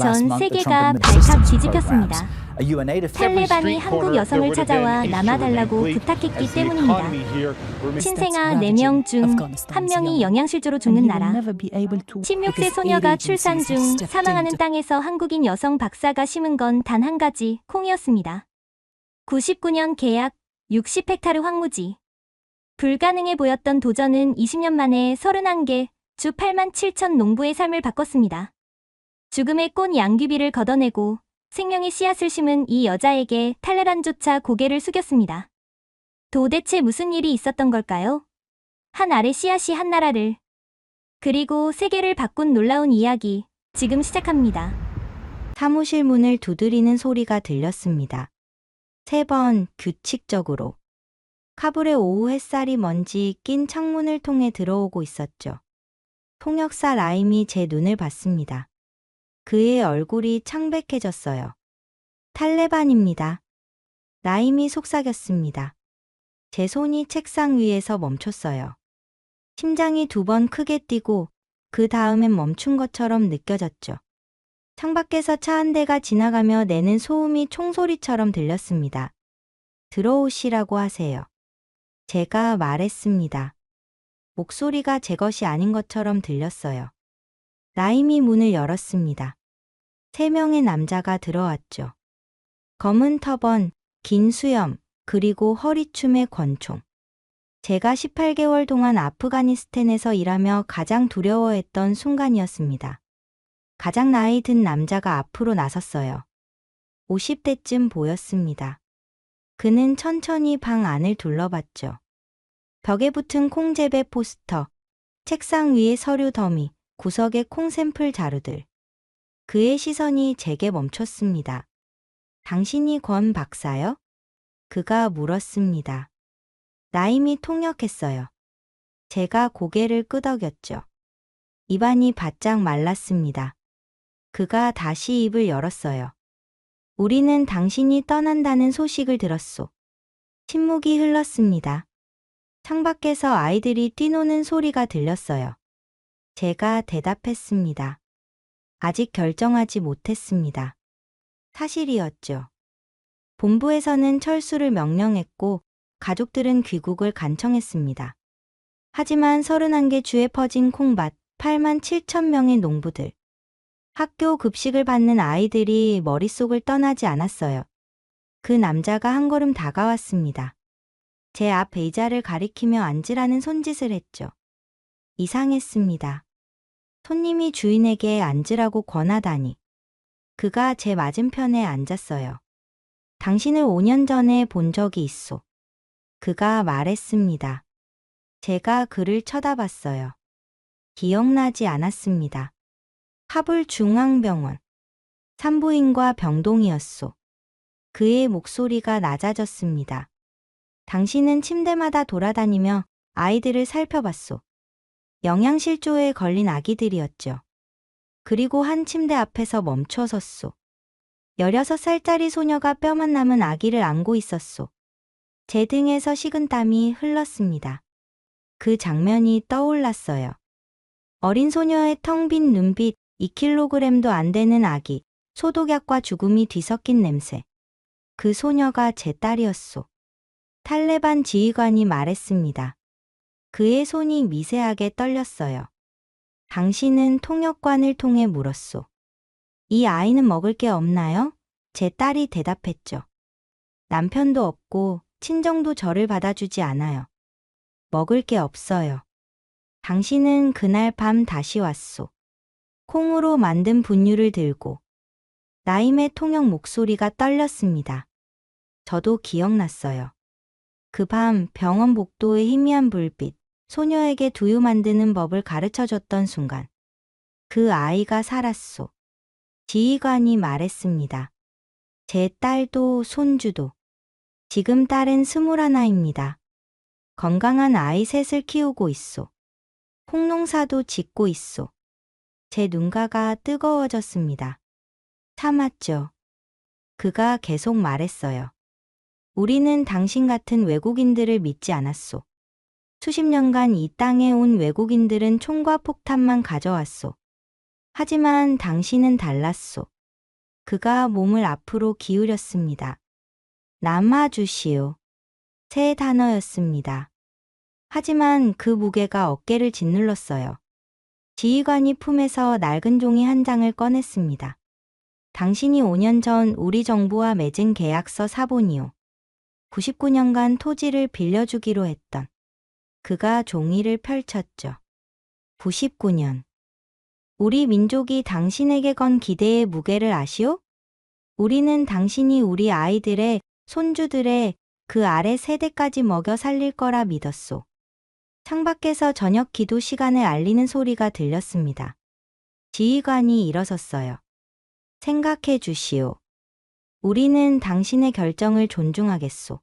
전 세계가 발칵 뒤집혔습니다. 탈레반이 한국 여성을 찾아와 남아달라고 부탁했기 때문입니다. 신생아 4명 중 1명이 영양실조로 죽는 나라. 16세 소녀가 출산 중 사망하는 땅에서 한국인 여성 박사가 심은 건 단 한 가지, 콩이었습니다. 99년 계약, 60헥타르 황무지. 불가능해 보였던 도전은 20년 만에 31개, 주 8만 7천 농부의 삶을 바꿨습니다. 죽음의 꽃 양귀비를 걷어내고 생명의 씨앗을 심은 이 여자에게 탈레반조차 고개를 숙였습니다. 도대체 무슨 일이 있었던 걸까요? 한 알의 씨앗이 한 나라를, 그리고 세계를 바꾼 놀라운 이야기, 지금 시작합니다. 사무실 문을 두드리는 소리가 들렸습니다. 3번 규칙적으로. 카불의 오후 햇살이 먼지 낀 창문을 통해 들어오고 있었죠. 통역사 라임이 제 눈을 봤습니다. 그의 얼굴이 창백해졌어요. 탈레반입니다. 라임이 속삭였습니다. 제 손이 책상 위에서 멈췄어요. 심장이 2번 크게 뛰고 그 다음엔 멈춘 것처럼 느껴졌죠. 창밖에서 차 한 대가 지나가며 내는 소음이 총소리처럼 들렸습니다. 들어오시라고 하세요. 제가 말했습니다. 목소리가 제 것이 아닌 것처럼 들렸어요. 라임이 문을 열었습니다. 3명의 남자가 들어왔죠. 검은 터번, 긴 수염, 그리고 허리춤의 권총. 제가 18개월 동안 아프가니스탄에서 일하며 가장 두려워했던 순간이었습니다. 가장 나이 든 남자가 앞으로 나섰어요. 50대쯤 보였습니다. 그는 천천히 방 안을 둘러봤죠. 벽에 붙은 콩재배 포스터, 책상 위의 서류 더미, 구석의 콩 샘플 자루들. 그의 시선이 제게 멈췄습니다. 당신이 권 박사요? 그가 물었습니다. 라임이 통역했어요. 제가 고개를 끄덕였죠. 입안이 바짝 말랐습니다. 그가 다시 입을 열었어요. 우리는 당신이 떠난다는 소식을 들었소. 침묵이 흘렀습니다. 창밖에서 아이들이 뛰노는 소리가 들렸어요. 제가 대답했습니다. 아직 결정하지 못했습니다. 사실이었죠. 본부에서는 철수를 명령했고 가족들은 귀국을 간청했습니다. 하지만 31개 주에 퍼진 콩밭 8만 7천 명의 농부들. 학교 급식을 받는 아이들이 머릿속을 떠나지 않았어요. 그 남자가 한 걸음 다가왔습니다. 제 앞 의자를 가리키며 앉으라는 손짓을 했죠. 이상했습니다. 손님이 주인에게 앉으라고 권하다니. 그가 제 맞은편에 앉았어요. 당신을 5년 전에 본 적이 있소. 그가 말했습니다. 제가 그를 쳐다봤어요. 기억나지 않았습니다. 카불 중앙병원. 산부인과 병동이었소. 그의 목소리가 낮아졌습니다. 당신은 침대마다 돌아다니며 아이들을 살펴봤소. 영양실조에 걸린 아기들이었죠. 그리고 한 침대 앞에서 멈춰 섰소. 16살짜리 소녀가 뼈만 남은 아기를 안고 있었소. 제 등에서 식은 땀이 흘렀습니다. 그 장면이 떠올랐어요. 어린 소녀의 텅 빈 눈빛, 2kg도 안 되는 아기, 소독약과 죽음이 뒤섞인 냄새. 그 소녀가 제 딸이었소. 탈레반 지휘관이 말했습니다. 그의 손이 미세하게 떨렸어요. 당신은 통역관을 통해 물었소. 이 아이는 먹을 게 없나요? 제 딸이 대답했죠. 남편도 없고 친정도 저를 받아주지 않아요. 먹을 게 없어요. 당신은 그날 밤 다시 왔소. 콩으로 만든 분유를 들고. 라임의 통역 목소리가 떨렸습니다. 저도 기억났어요. 그 밤 병원 복도의 희미한 불빛, 소녀에게 두유 만드는 법을 가르쳐줬던 순간. 그 아이가 살았소. 지휘관이 말했습니다. 제 딸도 손주도. 지금 딸은 21입니다. 건강한 아이 셋을 키우고 있소. 콩농사도 짓고 있소. 제 눈가가 뜨거워졌습니다. 참았죠. 그가 계속 말했어요. 우리는 당신 같은 외국인들을 믿지 않았소. 수십 년간 이 땅에 온 외국인들은 총과 폭탄만 가져왔소. 하지만 당신은 달랐소. 그가 몸을 앞으로 기울였습니다. 남아주시오. 세 단어였습니다. 하지만 그 무게가 어깨를 짓눌렀어요. 지휘관이 품에서 낡은 종이 한 장을 꺼냈습니다. 당신이 5년 전 우리 정부와 맺은 계약서 사본이요. 99년간 토지를 빌려주기로 했던. 그가 종이를 펼쳤죠. 99년. 우리 민족이 당신에게 건 기대의 무게를 아시오? 우리는 당신이 우리 아이들의, 손주들의 그 아래 세대까지 먹여 살릴 거라 믿었소. 창밖에서 저녁 기도 시간을 알리는 소리가 들렸습니다. 지휘관이 일어섰어요. 생각해 주시오. 우리는 당신의 결정을 존중하겠소.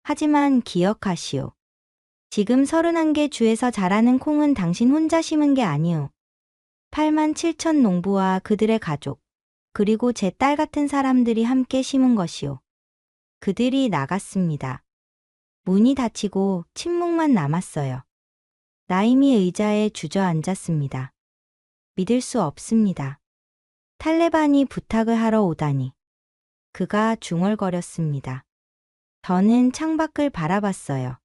하지만 기억하시오. 지금 31개 주에서 자라는 콩은 당신 혼자 심은 게 아니오. 8만 7천 농부와 그들의 가족, 그리고 제 딸 같은 사람들이 함께 심은 것이오. 그들이 나갔습니다. 문이 닫히고 침묵만 남았어요. 나임이 의자에 주저앉았습니다. 믿을 수 없습니다. 탈레반이 부탁을 하러 오다니. 그가 중얼거렸습니다. 저는 창밖을 바라봤어요.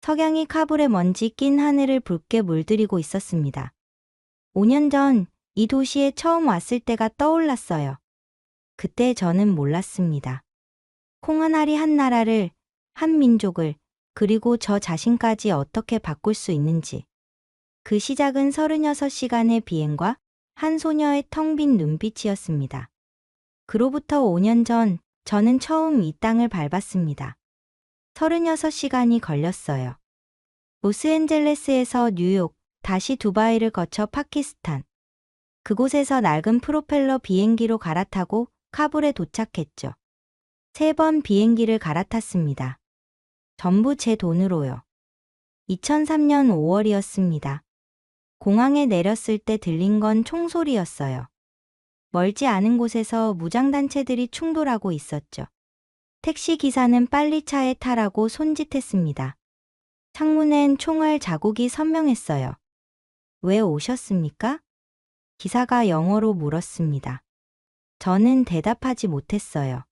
석양이 카불의 먼지 낀 하늘을 붉게 물들이고 있었습니다. 5년 전 이 도시에 처음 왔을 때가 떠올랐어요. 그때 저는 몰랐습니다. 콩 한 알이 한 나라를, 한 민족을, 그리고 저 자신까지 어떻게 바꿀 수 있는지. 그 시작은 36시간의 비행과 한 소녀의 텅 빈 눈빛이었습니다. 그로부터 5년 전 저는 처음 이 땅을 밟았습니다. 36시간이 걸렸어요. 로스앤젤레스에서 뉴욕, 다시 두바이를 거쳐 파키스탄. 그곳에서 낡은 프로펠러 비행기로 갈아타고 카불에 도착했죠. 3번 비행기를 갈아탔습니다. 전부 제 돈으로요. 2003년 5월이었습니다. 공항에 내렸을 때 들린 건 총소리였어요. 멀지 않은 곳에서 무장단체들이 충돌하고 있었죠. 택시 기사는 빨리 차에 타라고 손짓했습니다. 창문엔 총알 자국이 선명했어요. 왜 오셨습니까? 기사가 영어로 물었습니다. 저는 대답하지 못했어요.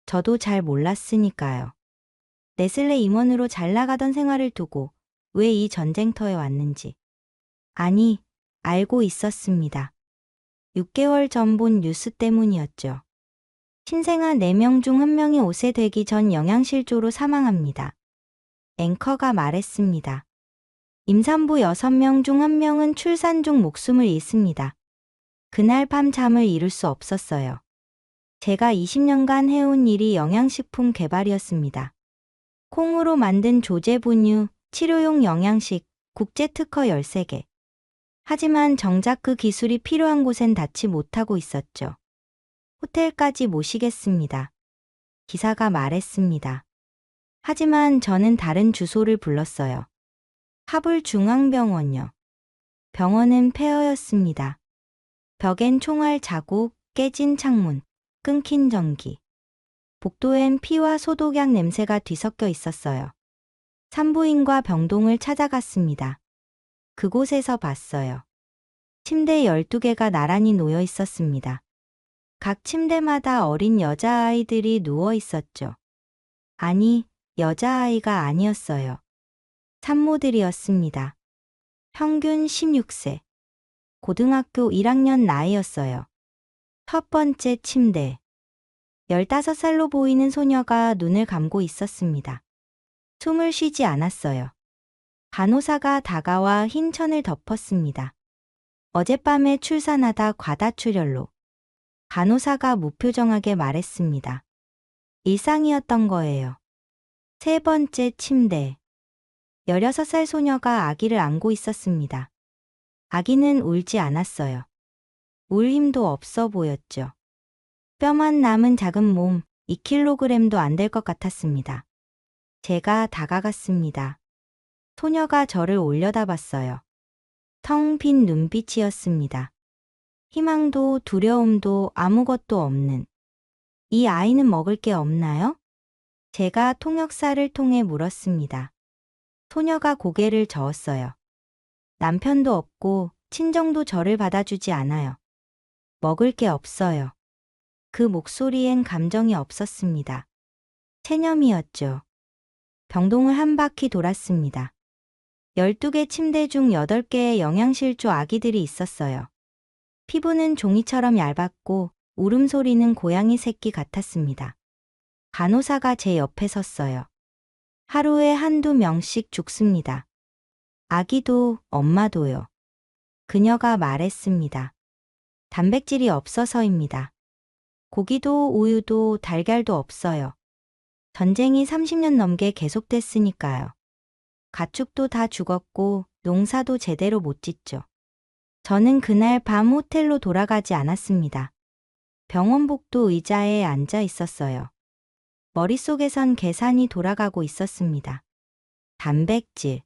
저도 잘 몰랐으니까요. 네슬레 임원으로 잘 나가던 생활을 두고 왜 이 전쟁터에 왔는지. 아니, 알고 있었습니다. 6개월 전 본 뉴스 때문이었죠. 신생아 4명 중 1명이 5세 되기 전 영양실조로 사망합니다. 앵커가 말했습니다. 임산부 6명 중 1명은 출산 중 목숨을 잃습니다. 그날 밤 잠을 이룰 수 없었어요. 제가 20년간 해온 일이 영양식품 개발이었습니다. 콩으로 만든 조제 분유, 치료용 영양식, 국제 특허 13개. 하지만 정작 그 기술이 필요한 곳엔 닿지 못하고 있었죠. 호텔까지 모시겠습니다. 기사가 말했습니다. 하지만 저는 다른 주소를 불렀어요. 카불 중앙병원요. 병원은 폐허였습니다. 벽엔 총알 자국, 깨진 창문, 끊긴 전기. 복도엔 피와 소독약 냄새가 뒤섞여 있었어요. 산부인과 병동을 찾아갔습니다. 그곳에서 봤어요. 침대 12개가 나란히 놓여 있었습니다. 각 침대마다 어린 여자아이들이 누워 있었죠. 아니, 여자아이가 아니었어요. 산모들이었습니다. 평균 16세. 고등학교 1학년 나이였어요. 첫 번째 침대. 15살로 보이는 소녀가 눈을 감고 있었습니다. 숨을 쉬지 않았어요. 간호사가 다가와 흰 천을 덮었습니다. 어젯밤에 출산하다 과다출혈로. 간호사가 무표정하게 말했습니다. 일상이었던 거예요. 세 번째 침대. 16살 소녀가 아기를 안고 있었습니다. 아기는 울지 않았어요. 울 힘도 없어 보였죠. 뼈만 남은 작은 몸, 2kg도 안 될 것 같았습니다. 제가 다가갔습니다. 소녀가 저를 올려다봤어요. 텅 빈 눈빛이었습니다. 희망도 두려움도 아무것도 없는. 이 아이는 먹을 게 없나요? 제가 통역사를 통해 물었습니다. 소녀가 고개를 저었어요. 남편도 없고 친정도 저를 받아주지 않아요. 먹을 게 없어요. 그 목소리엔 감정이 없었습니다. 체념이었죠. 병동을 한 바퀴 돌았습니다. 12개 침대 중 8개의 영양실조 아기들이 있었어요. 피부는 종이처럼 얇았고 울음소리는 고양이 새끼 같았습니다. 간호사가 제 옆에 섰어요. 하루에 한두 명씩 죽습니다. 아기도 엄마도요. 그녀가 말했습니다. 단백질이 없어서입니다. 고기도 우유도 달걀도 없어요. 전쟁이 30년 넘게 계속됐으니까요. 가축도 다 죽었고 농사도 제대로 못 짓죠. 저는 그날 밤 호텔로 돌아가지 않았습니다. 병원 복도 의자에 앉아 있었어요. 머릿속에선 계산이 돌아가고 있었습니다. 단백질.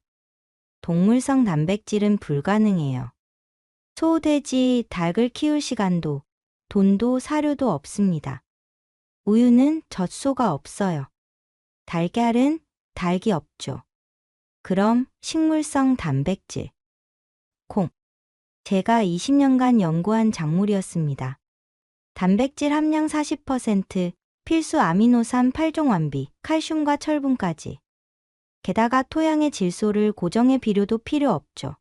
동물성 단백질은 불가능해요. 소, 돼지, 닭을 키울 시간도, 돈도 사료도 없습니다. 우유는 젖소가 없어요. 달걀은 닭이 없죠. 그럼 식물성 단백질. 콩. 제가 20년간 연구한 작물이었습니다. 단백질 함량 40%, 필수 아미노산 8종 완비, 칼슘과 철분까지. 게다가 토양의 질소를 고정해 비료도 필요 없죠.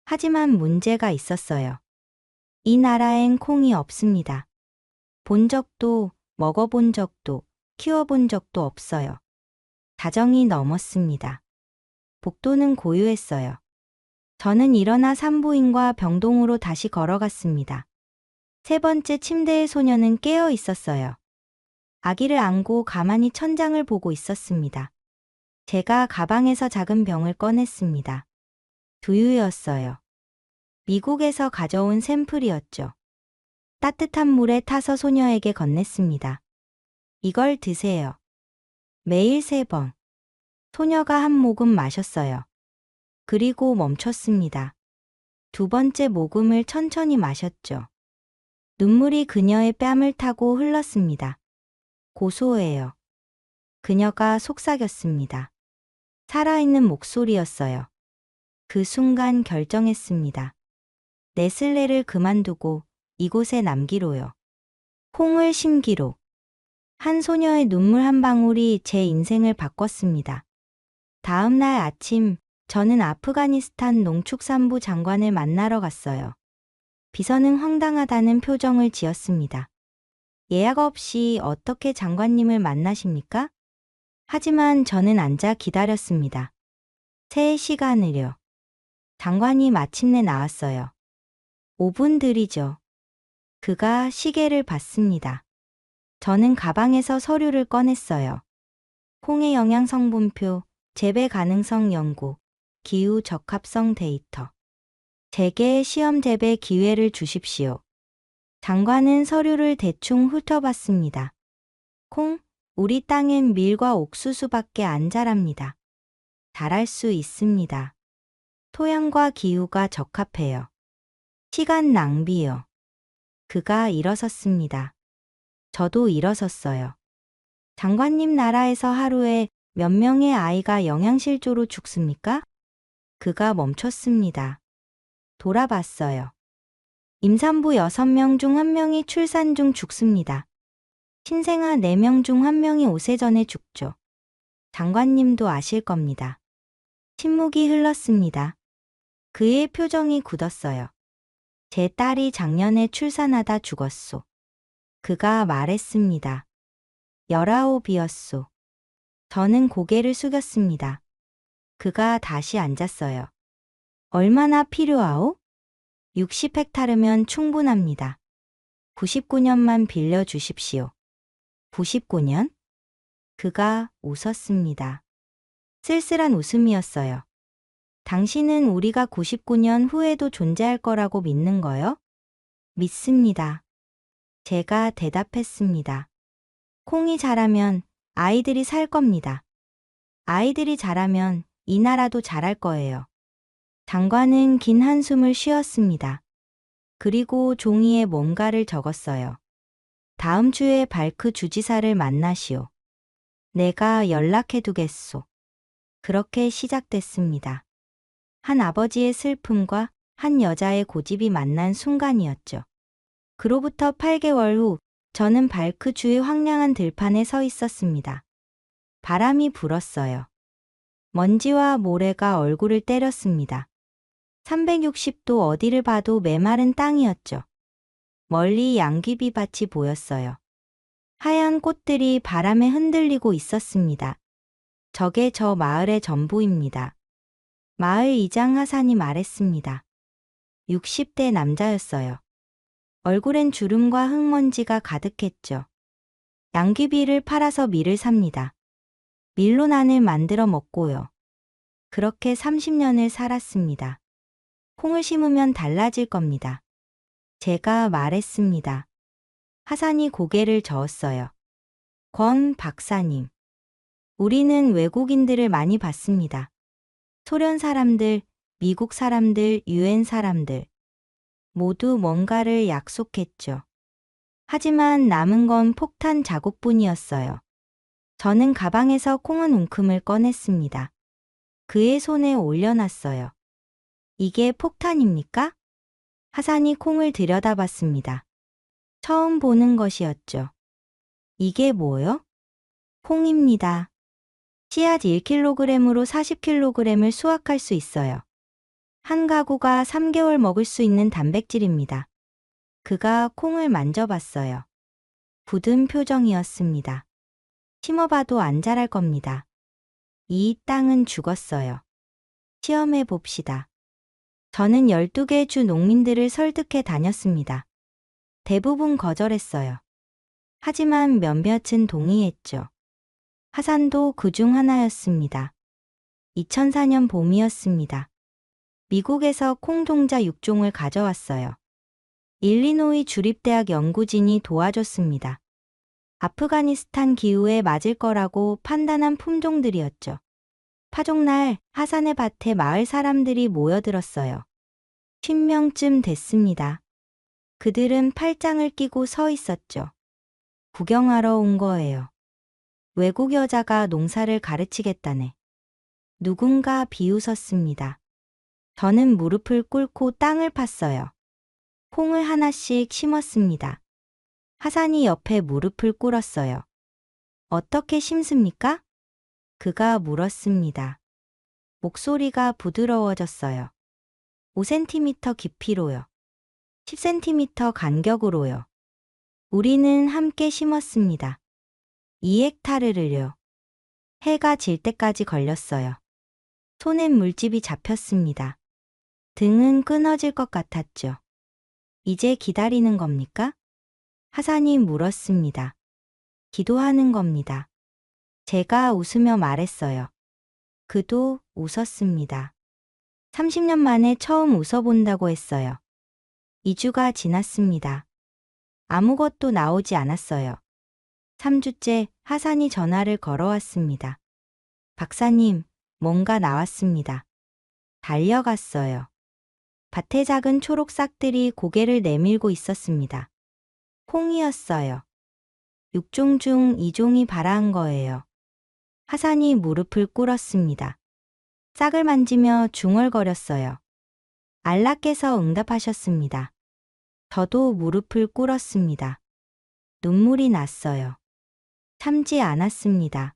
하지만 문제가 있었어요. 이 나라엔 콩이 없습니다. 본 적도, 먹어본 적도, 키워본 적도 없어요. 자정이 넘었습니다. 복도는 고요했어요. 저는 일어나 산부인과 병동으로 다시 걸어갔습니다. 세 번째 침대의 소녀는 깨어 있었어요. 아기를 안고 가만히 천장을 보고 있었습니다. 제가 가방에서 작은 병을 꺼냈습니다. 두유였어요. 미국에서 가져온 샘플이었죠. 따뜻한 물에 타서 소녀에게 건넸습니다. 이걸 드세요. 매일 3번. 소녀가 한 모금 마셨어요. 그리고 멈췄습니다. 두 번째 모금을 천천히 마셨죠. 눈물이 그녀의 뺨을 타고 흘렀습니다. 고소해요. 그녀가 속삭였습니다. 살아있는 목소리였어요. 그 순간 결정했습니다. 네슬레를 그만두고 이곳에 남기로요. 콩을 심기로. 한 소녀의 눈물 한 방울이 제 인생을 바꿨습니다. 다음 날 아침, 저는 아프가니스탄 농축산부 장관을 만나러 갔어요. 비서는 황당하다는 표정을 지었습니다. 예약 없이 어떻게 장관님을 만나십니까? 하지만 저는 앉아 기다렸습니다. 3시간을요. 장관이 마침내 나왔어요. 5분 들이죠. 그가 시계를 봤습니다. 저는 가방에서 서류를 꺼냈어요. 콩의 영양 성분표, 재배 가능성 연구, 기후 적합성 데이터. 제게 시험 재배 기회를 주십시오. 장관은 서류를 대충 훑어봤습니다. 콩, 우리 땅엔 밀과 옥수수밖에 안 자랍니다. 자랄 수 있습니다. 토양과 기후가 적합해요. 시간 낭비요. 그가 일어섰습니다. 저도 일어섰어요. 장관님 나라에서 하루에 몇 명의 아이가 영양실조로 죽습니까? 그가 멈췄습니다. 돌아봤어요. 임산부 6명 중 1명이 출산 중 죽습니다. 신생아 4명 중 1명이 5세 전에 죽죠. 장관님도 아실 겁니다. 침묵이 흘렀습니다. 그의 표정이 굳었어요. 제 딸이 작년에 출산하다 죽었소. 그가 말했습니다. 19이었소. 저는 고개를 숙였습니다. 그가 다시 앉았어요. 얼마나 필요하오? 60헥타르면 충분합니다. 99년만 빌려주십시오. 99년? 그가 웃었습니다. 쓸쓸한 웃음이었어요. 당신은 우리가 99년 후에도 존재할 거라고 믿는 거요? 믿습니다. 제가 대답했습니다. 콩이 자라면 아이들이 살 겁니다. 아이들이 자라면 이 나라도 자랄 거예요. 장관은 긴 한숨을 쉬었습니다. 그리고 종이에 뭔가를 적었어요. 다음 주에 발크 주지사를 만나시오. 내가 연락해두겠소. 그렇게 시작됐습니다. 한 아버지의 슬픔과 한 여자의 고집이 만난 순간이었죠. 그로부터 8개월 후 저는 발크주의 황량한 들판에 서 있었습니다. 바람이 불었어요. 먼지와 모래가 얼굴을 때렸습니다. 360도 어디를 봐도 메마른 땅이었죠. 멀리 양귀비밭이 보였어요. 하얀 꽃들이 바람에 흔들리고 있었습니다. 저게 저 마을의 전부입니다. 마을 이장 하산이 말했습니다. 60대 남자였어요. 얼굴엔 주름과 흙먼지가 가득했죠. 양귀비를 팔아서 밀을 삽니다. 밀로 난을 만들어 먹고요. 그렇게 30년을 살았습니다. 콩을 심으면 달라질 겁니다. 제가 말했습니다. 하산이 고개를 저었어요. 권 박사님. 우리는 외국인들을 많이 봤습니다. 소련 사람들, 미국 사람들, 유엔 사람들. 모두 뭔가를 약속했죠. 하지만 남은 건 폭탄 자국뿐이었어요. 저는 가방에서 콩 한 움큼을 꺼냈습니다. 그의 손에 올려놨어요. 이게 폭탄입니까? 하산이 콩을 들여다봤습니다. 처음 보는 것이었죠. 이게 뭐요? 콩입니다. 씨앗 1kg으로 40kg을 수확할 수 있어요. 한 가구가 3개월 먹을 수 있는 단백질입니다. 그가 콩을 만져봤어요. 굳은 표정이었습니다. 심어봐도 안 자랄 겁니다. 이 땅은 죽었어요. 시험해 봅시다. 저는 12개 주 농민들을 설득해 다녔습니다. 대부분 거절했어요. 하지만 몇몇은 동의했죠. 하산도 그중 하나였습니다. 2004년 봄이었습니다. 미국에서 콩종자 6종을 가져왔어요. 일리노이 주립대학 연구진이 도와줬습니다. 아프가니스탄 기후에 맞을 거라고 판단한 품종들이었죠. 파종날 하산의 밭에 마을 사람들이 모여들었어요. 10명쯤 됐습니다. 그들은 팔짱을 끼고 서 있었죠. 구경하러 온 거예요. 외국 여자가 농사를 가르치겠다네. 누군가 비웃었습니다. 저는 무릎을 꿇고 땅을 팠어요. 콩을 하나씩 심었습니다. 하산이 옆에 무릎을 꿇었어요. 어떻게 심습니까? 그가 물었습니다. 목소리가 부드러워졌어요. 5cm 깊이로요. 10cm 간격으로요. 우리는 함께 심었습니다. 2헥타르를요. 해가 질 때까지 걸렸어요. 손엔 물집이 잡혔습니다. 등은 끊어질 것 같았죠. 이제 기다리는 겁니까? 하산이 물었습니다. 기도하는 겁니다. 제가 웃으며 말했어요. 그도 웃었습니다. 30년 만에 처음 웃어본다고 했어요. 2주가 지났습니다. 아무것도 나오지 않았어요. 3주째 하산이 전화를 걸어왔습니다. 박사님, 뭔가 나왔습니다. 달려갔어요. 밭에 작은 초록 싹들이 고개를 내밀고 있었습니다. 콩이었어요. 6종 중 2종이 발아한 거예요. 하산이 무릎을 꿇었습니다. 싹을 만지며 중얼거렸어요. 안라께서 응답하셨습니다. 저도 무릎을 꿇었습니다. 눈물이 났어요. 참지 않았습니다.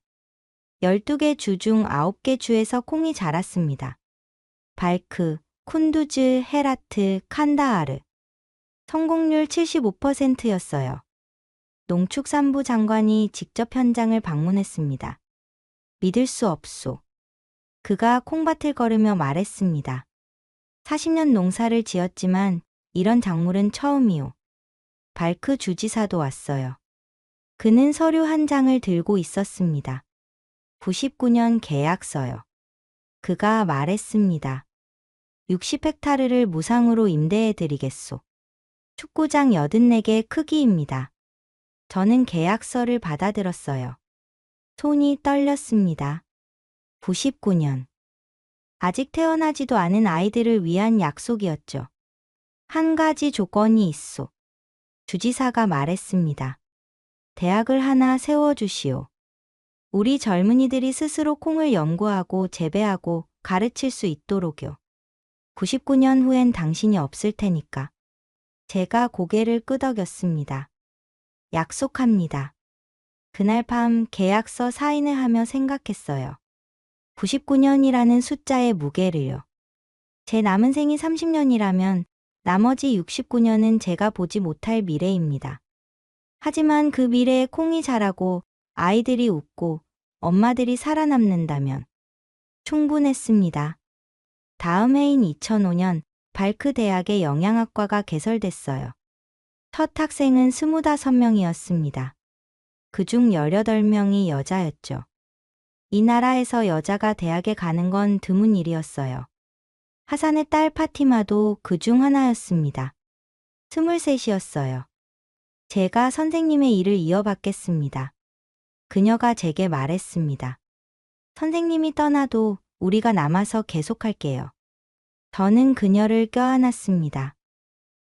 12개 주 중 9개 주에서 콩이 자랐습니다. 발크, 쿤두즈, 헤라트, 칸다하르. 성공률 75%였어요. 농축산부 장관이 직접 현장을 방문했습니다. 믿을 수 없소. 그가 콩밭을 걸으며 말했습니다. 40년 농사를 지었지만 이런 작물은 처음이오. 발크 주지사도 왔어요. 그는 서류 한 장을 들고 있었습니다. 99년 계약서요. 그가 말했습니다. 60헥타르를 무상으로 임대해 드리겠소. 축구장 84개 크기입니다. 저는 계약서를 받아들었어요. 손이 떨렸습니다. 99년. 아직 태어나지도 않은 아이들을 위한 약속이었죠. 한 가지 조건이 있소. 주지사가 말했습니다. 대학을 하나 세워주시오. 우리 젊은이들이 스스로 콩을 연구하고 재배하고 가르칠 수 있도록요. 99년 후엔 당신이 없을 테니까. 제가 고개를 끄덕였습니다. 약속합니다. 그날 밤 계약서 사인을 하며 생각했어요. 99년이라는 숫자의 무게를요. 제 남은 생이 30년이라면 나머지 69년은 제가 보지 못할 미래입니다. 하지만 그 미래에 콩이 자라고 아이들이 웃고 엄마들이 살아남는다면 충분했습니다. 다음 해인 2005년 발크 대학의 영양학과가 개설됐어요. 첫 학생은 25명이었습니다. 그중 18명이 여자였죠. 이 나라에서 여자가 대학에 가는 건 드문 일이었어요. 하산의 딸 파티마도 그중 하나였습니다. 23이었어요. 제가 선생님의 일을 이어받겠습니다. 그녀가 제게 말했습니다. 선생님이 떠나도 우리가 남아서 계속할게요. 저는 그녀를 껴안았습니다.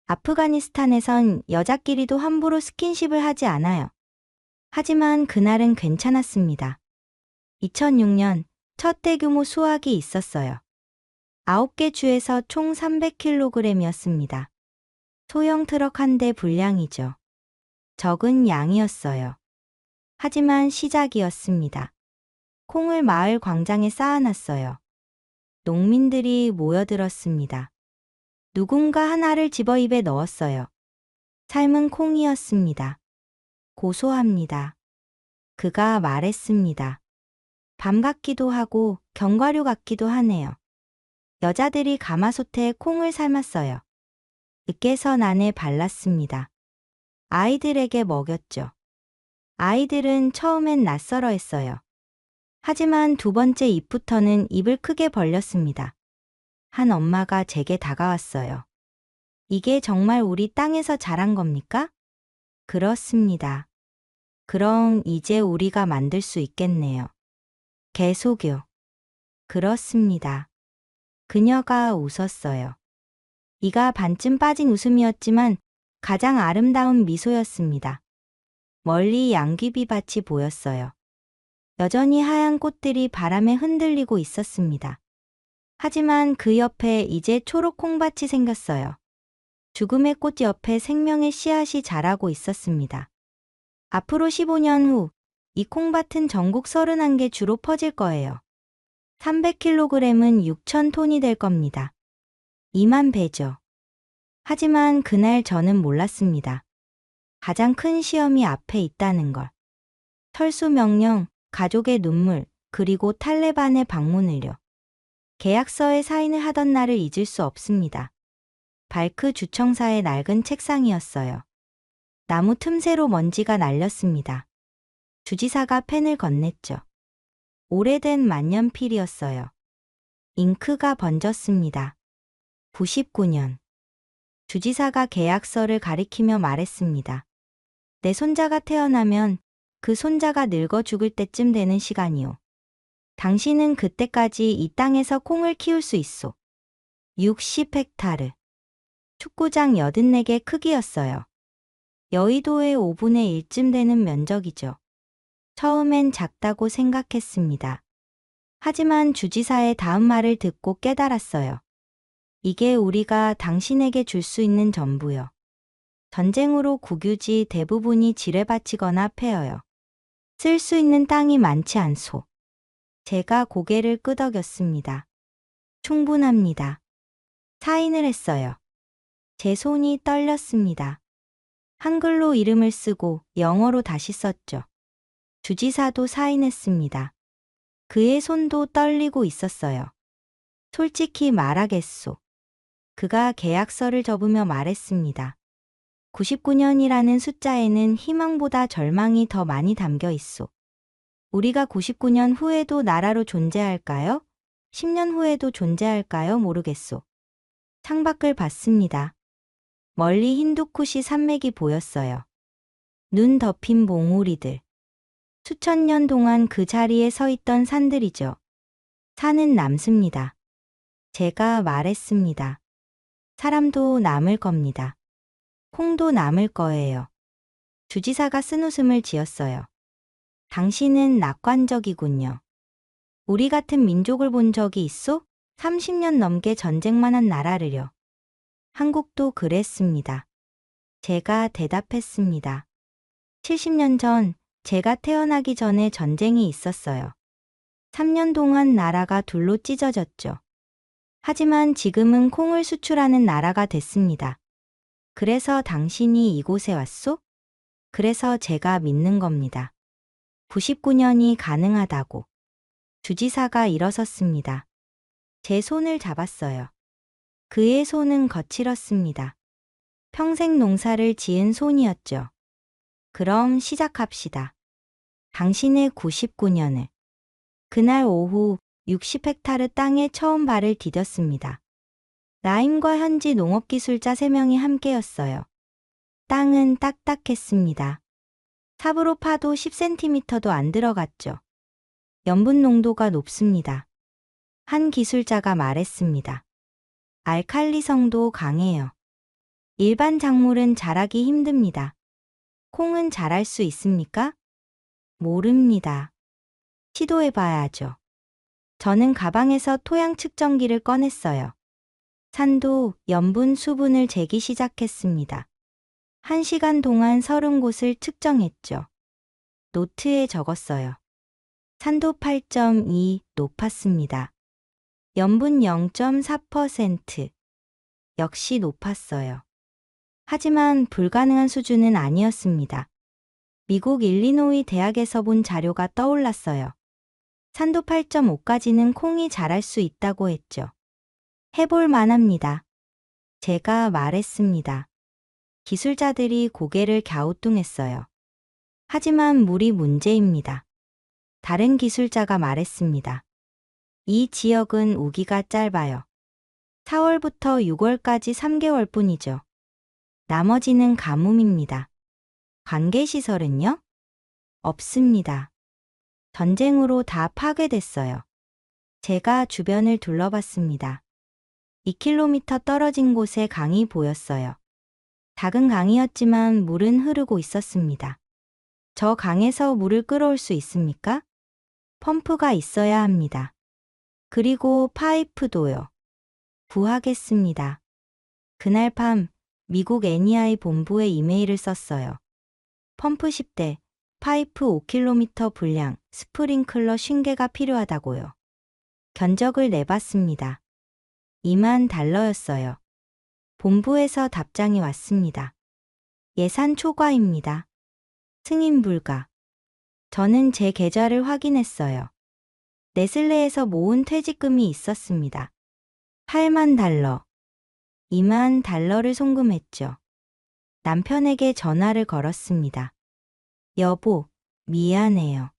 아프가니스탄에선 여자끼리도 함부로 스킨십을 하지 않아요. 하지만 그날은 괜찮았습니다. 2006년 첫 대규모 수확이 있었어요. 9개 주에서 총 300kg이었습니다. 소형 트럭 한 대 분량이죠. 적은 양이었어요. 하지만 시작이었습니다. 콩을 마을 광장에 쌓아놨어요. 농민들이 모여들었습니다. 누군가 하나를 집어 입에 넣었어요. 삶은 콩이었습니다. 고소합니다. 그가 말했습니다. 밤 같기도 하고 견과류 같기도 하네요. 여자들이 가마솥에 콩을 삶았어요. 으깨선 안에 발랐습니다. 아이들에게 먹였죠. 아이들은 처음엔 낯설어 했어요. 하지만 두 번째 입부터는 입을 크게 벌렸습니다. 한 엄마가 제게 다가왔어요. 이게 정말 우리 땅에서 자란 겁니까? 그렇습니다. 그럼 이제 우리가 만들 수 있겠네요. 계속요. 그렇습니다. 그녀가 웃었어요. 이가 반쯤 빠진 웃음이었지만 가장 아름다운 미소였습니다. 멀리 양귀비밭이 보였어요. 여전히 하얀 꽃들이 바람에 흔들리고 있었습니다. 하지만 그 옆에 이제 초록 콩밭이 생겼어요. 죽음의 꽃 옆에 생명의 씨앗이 자라고 있었습니다. 앞으로 15년 후 이 콩밭은 전국 31개 주로 퍼질 거예요. 300kg은 6,000톤이 될 겁니다. 2만 배죠. 하지만 그날 저는 몰랐습니다. 가장 큰 시험이 앞에 있다는 걸. 철수 명령, 가족의 눈물, 그리고 탈레반의 방문을요. 계약서에 사인을 하던 날을 잊을 수 없습니다. 발크 주청사의 낡은 책상이었어요. 나무 틈새로 먼지가 날렸습니다. 주지사가 펜을 건넸죠. 오래된 만년필이었어요. 잉크가 번졌습니다. 99년. 주지사가 계약서를 가리키며 말했습니다. 내 손자가 태어나면 그 손자가 늙어 죽을 때쯤 되는 시간이오. 당신은 그때까지 이 땅에서 콩을 키울 수 있소. 60헥타르. 축구장 84개 크기였어요. 여의도의 5분의 1쯤 되는 면적이죠. 처음엔 작다고 생각했습니다. 하지만 주지사의 다음 말을 듣고 깨달았어요. 이게 우리가 당신에게 줄 수 있는 전부요. 전쟁으로 국유지 대부분이 지뢰밭이거나 폐허요. 쓸 수 있는 땅이 많지 않소. 제가 고개를 끄덕였습니다. 충분합니다. 사인을 했어요. 제 손이 떨렸습니다. 한글로 이름을 쓰고 영어로 다시 썼죠. 주지사도 사인했습니다. 그의 손도 떨리고 있었어요. 솔직히 말하겠소. 그가 계약서를 접으며 말했습니다. 99년이라는 숫자에는 희망보다 절망이 더 많이 담겨 있소. 우리가 99년 후에도 나라로 존재할까요? 10년 후에도 존재할까요? 모르겠소. 창밖을 봤습니다. 멀리 힌두쿠시 산맥이 보였어요. 눈 덮인 몽우리들. 수천 년 동안 그 자리에 서 있던 산들이죠. 산은 남습니다. 제가 말했습니다. 사람도 남을 겁니다. 콩도 남을 거예요. 주지사가 쓴웃음을 지었어요. 당신은 낙관적이군요. 우리 같은 민족을 본 적이 있소? 30년 넘게 전쟁만 한 나라를요. 한국도 그랬습니다. 제가 대답했습니다. 70년 전 제가 태어나기 전에 전쟁이 있었어요. 3년 동안 나라가 둘로 찢어졌죠. 하지만 지금은 콩을 수출하는 나라가 됐습니다. 그래서 당신이 이곳에 왔소? 그래서 제가 믿는 겁니다. 99년이 가능하다고. 주지사가 일어섰습니다. 제 손을 잡았어요. 그의 손은 거칠었습니다. 평생 농사를 지은 손이었죠. 그럼 시작합시다. 당신의 99년을. 그날 오후 60헥타르 땅에 처음 발을 디뎠습니다. 라임과 현지 농업기술자 3명이 함께였어요. 땅은 딱딱했습니다. 삽으로 파도 10cm도 안 들어갔죠. 염분 농도가 높습니다. 한 기술자가 말했습니다. 알칼리성도 강해요. 일반 작물은 자라기 힘듭니다. 콩은 자랄 수 있습니까? 모릅니다. 시도해봐야죠. 저는 가방에서 토양 측정기를 꺼냈어요. 산도, 염분, 수분을 재기 시작했습니다. 1시간 동안 30곳을 측정했죠. 노트에 적었어요. 산도 8.2 높았습니다. 염분 0.4% 역시 높았어요. 하지만 불가능한 수준은 아니었습니다. 미국 일리노이 대학에서 본 자료가 떠올랐어요. 산도 8.5까지는 콩이 자랄 수 있다고 했죠. 해볼 만합니다. 제가 말했습니다. 기술자들이 고개를 갸우뚱했어요. 하지만 물이 문제입니다. 다른 기술자가 말했습니다. 이 지역은 우기가 짧아요. 4월부터 6월까지 3개월뿐이죠. 나머지는 가뭄입니다. 관계시설은요? 없습니다. 전쟁으로 다 파괴됐어요. 제가 주변을 둘러봤습니다. 2km 떨어진 곳에 강이 보였어요. 작은 강이었지만 물은 흐르고 있었습니다. 저 강에서 물을 끌어올 수 있습니까? 펌프가 있어야 합니다. 그리고 파이프도요. 구하겠습니다. 그날 밤 미국 NEI 본부에 이메일을 썼어요. 펌프 10대, 파이프 5km 분량, 스프링클러 50개가 필요하다고요. 견적을 내봤습니다. $20,000였어요. 본부에서 답장이 왔습니다. 예산 초과입니다. 승인 불가. 저는 제 계좌를 확인했어요. 네슬레에서 모은 퇴직금이 있었습니다. $80,000. $20,000를 송금했죠. 남편에게 전화를 걸었습니다. 여보, 미안해요.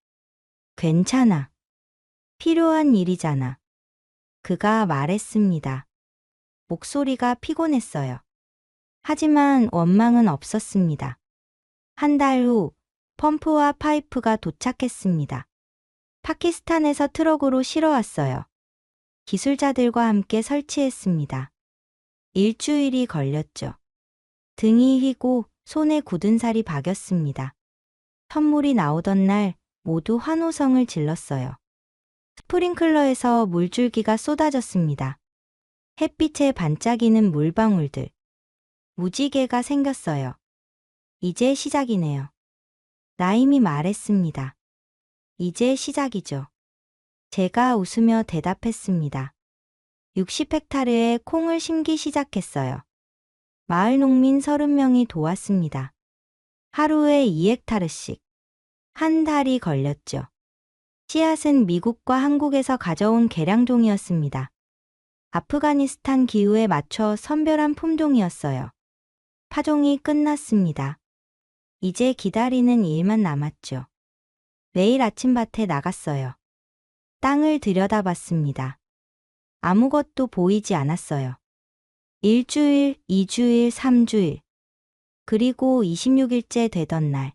괜찮아. 필요한 일이잖아. 그가 말했습니다. 목소리가 피곤했어요. 하지만 원망은 없었습니다. 한 달 후 펌프와 파이프가 도착했습니다. 파키스탄에서 트럭으로 실어왔어요. 기술자들과 함께 설치했습니다. 일주일이 걸렸죠. 등이 휘고 손에 굳은 살이 박였습니다. 선물이 나오던 날 모두 환호성을 질렀어요. 스프링클러에서 물줄기가 쏟아졌습니다. 햇빛에 반짝이는 물방울들. 무지개가 생겼어요. 이제 시작이네요. 라임이 말했습니다. 이제 시작이죠. 제가 웃으며 대답했습니다. 60헥타르에 콩을 심기 시작했어요. 마을 농민 30명이 도왔습니다. 하루에 2헥타르씩. 한 달이 걸렸죠. 씨앗은 미국과 한국에서 가져온 계량종이었습니다. 아프가니스탄 기후에 맞춰 선별한 품종이었어요. 파종이 끝났습니다. 이제 기다리는 일만 남았죠. 매일 아침밭에 나갔어요. 땅을 들여다봤습니다. 아무것도 보이지 않았어요. 1주일, 2주일, 3주일. 그리고 26일째 되던 날.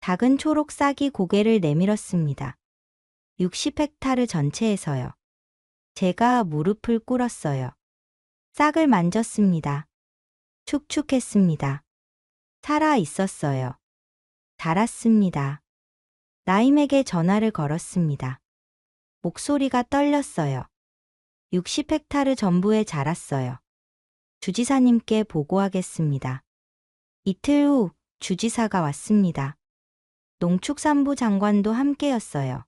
작은 초록 싹이 고개를 내밀었습니다. 60헥타르 전체에서요. 제가 무릎을 꿇었어요. 싹을 만졌습니다. 축축했습니다. 살아 있었어요. 자랐습니다. 라임에게 전화를 걸었습니다. 목소리가 떨렸어요. 60헥타르 전부에 자랐어요. 주지사님께 보고하겠습니다. 이틀 후 주지사가 왔습니다. 농축산부 장관도 함께였어요.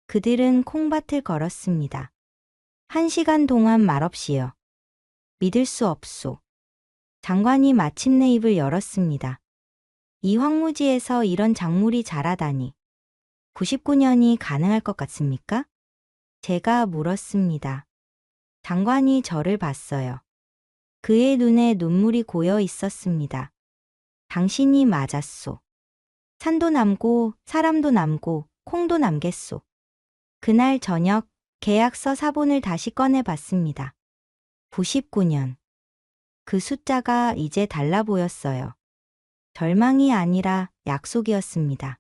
그들은 콩밭을 걸었습니다. 1시간 동안 말없이요. 믿을 수 없소. 장관이 마침내 입을 열었습니다. 이 황무지에서 이런 작물이 자라다니. 99년이 가능할 것 같습니까? 제가 물었습니다. 장관이 저를 봤어요. 그의 눈에 눈물이 고여 있었습니다. 당신이 맞았소. 산도 남고 사람도 남고 콩도 남겠소. 그날 저녁 계약서 사본을 다시 꺼내 봤습니다. 99년. 그 숫자가 이제 달라 보였어요. 절망이 아니라 약속이었습니다.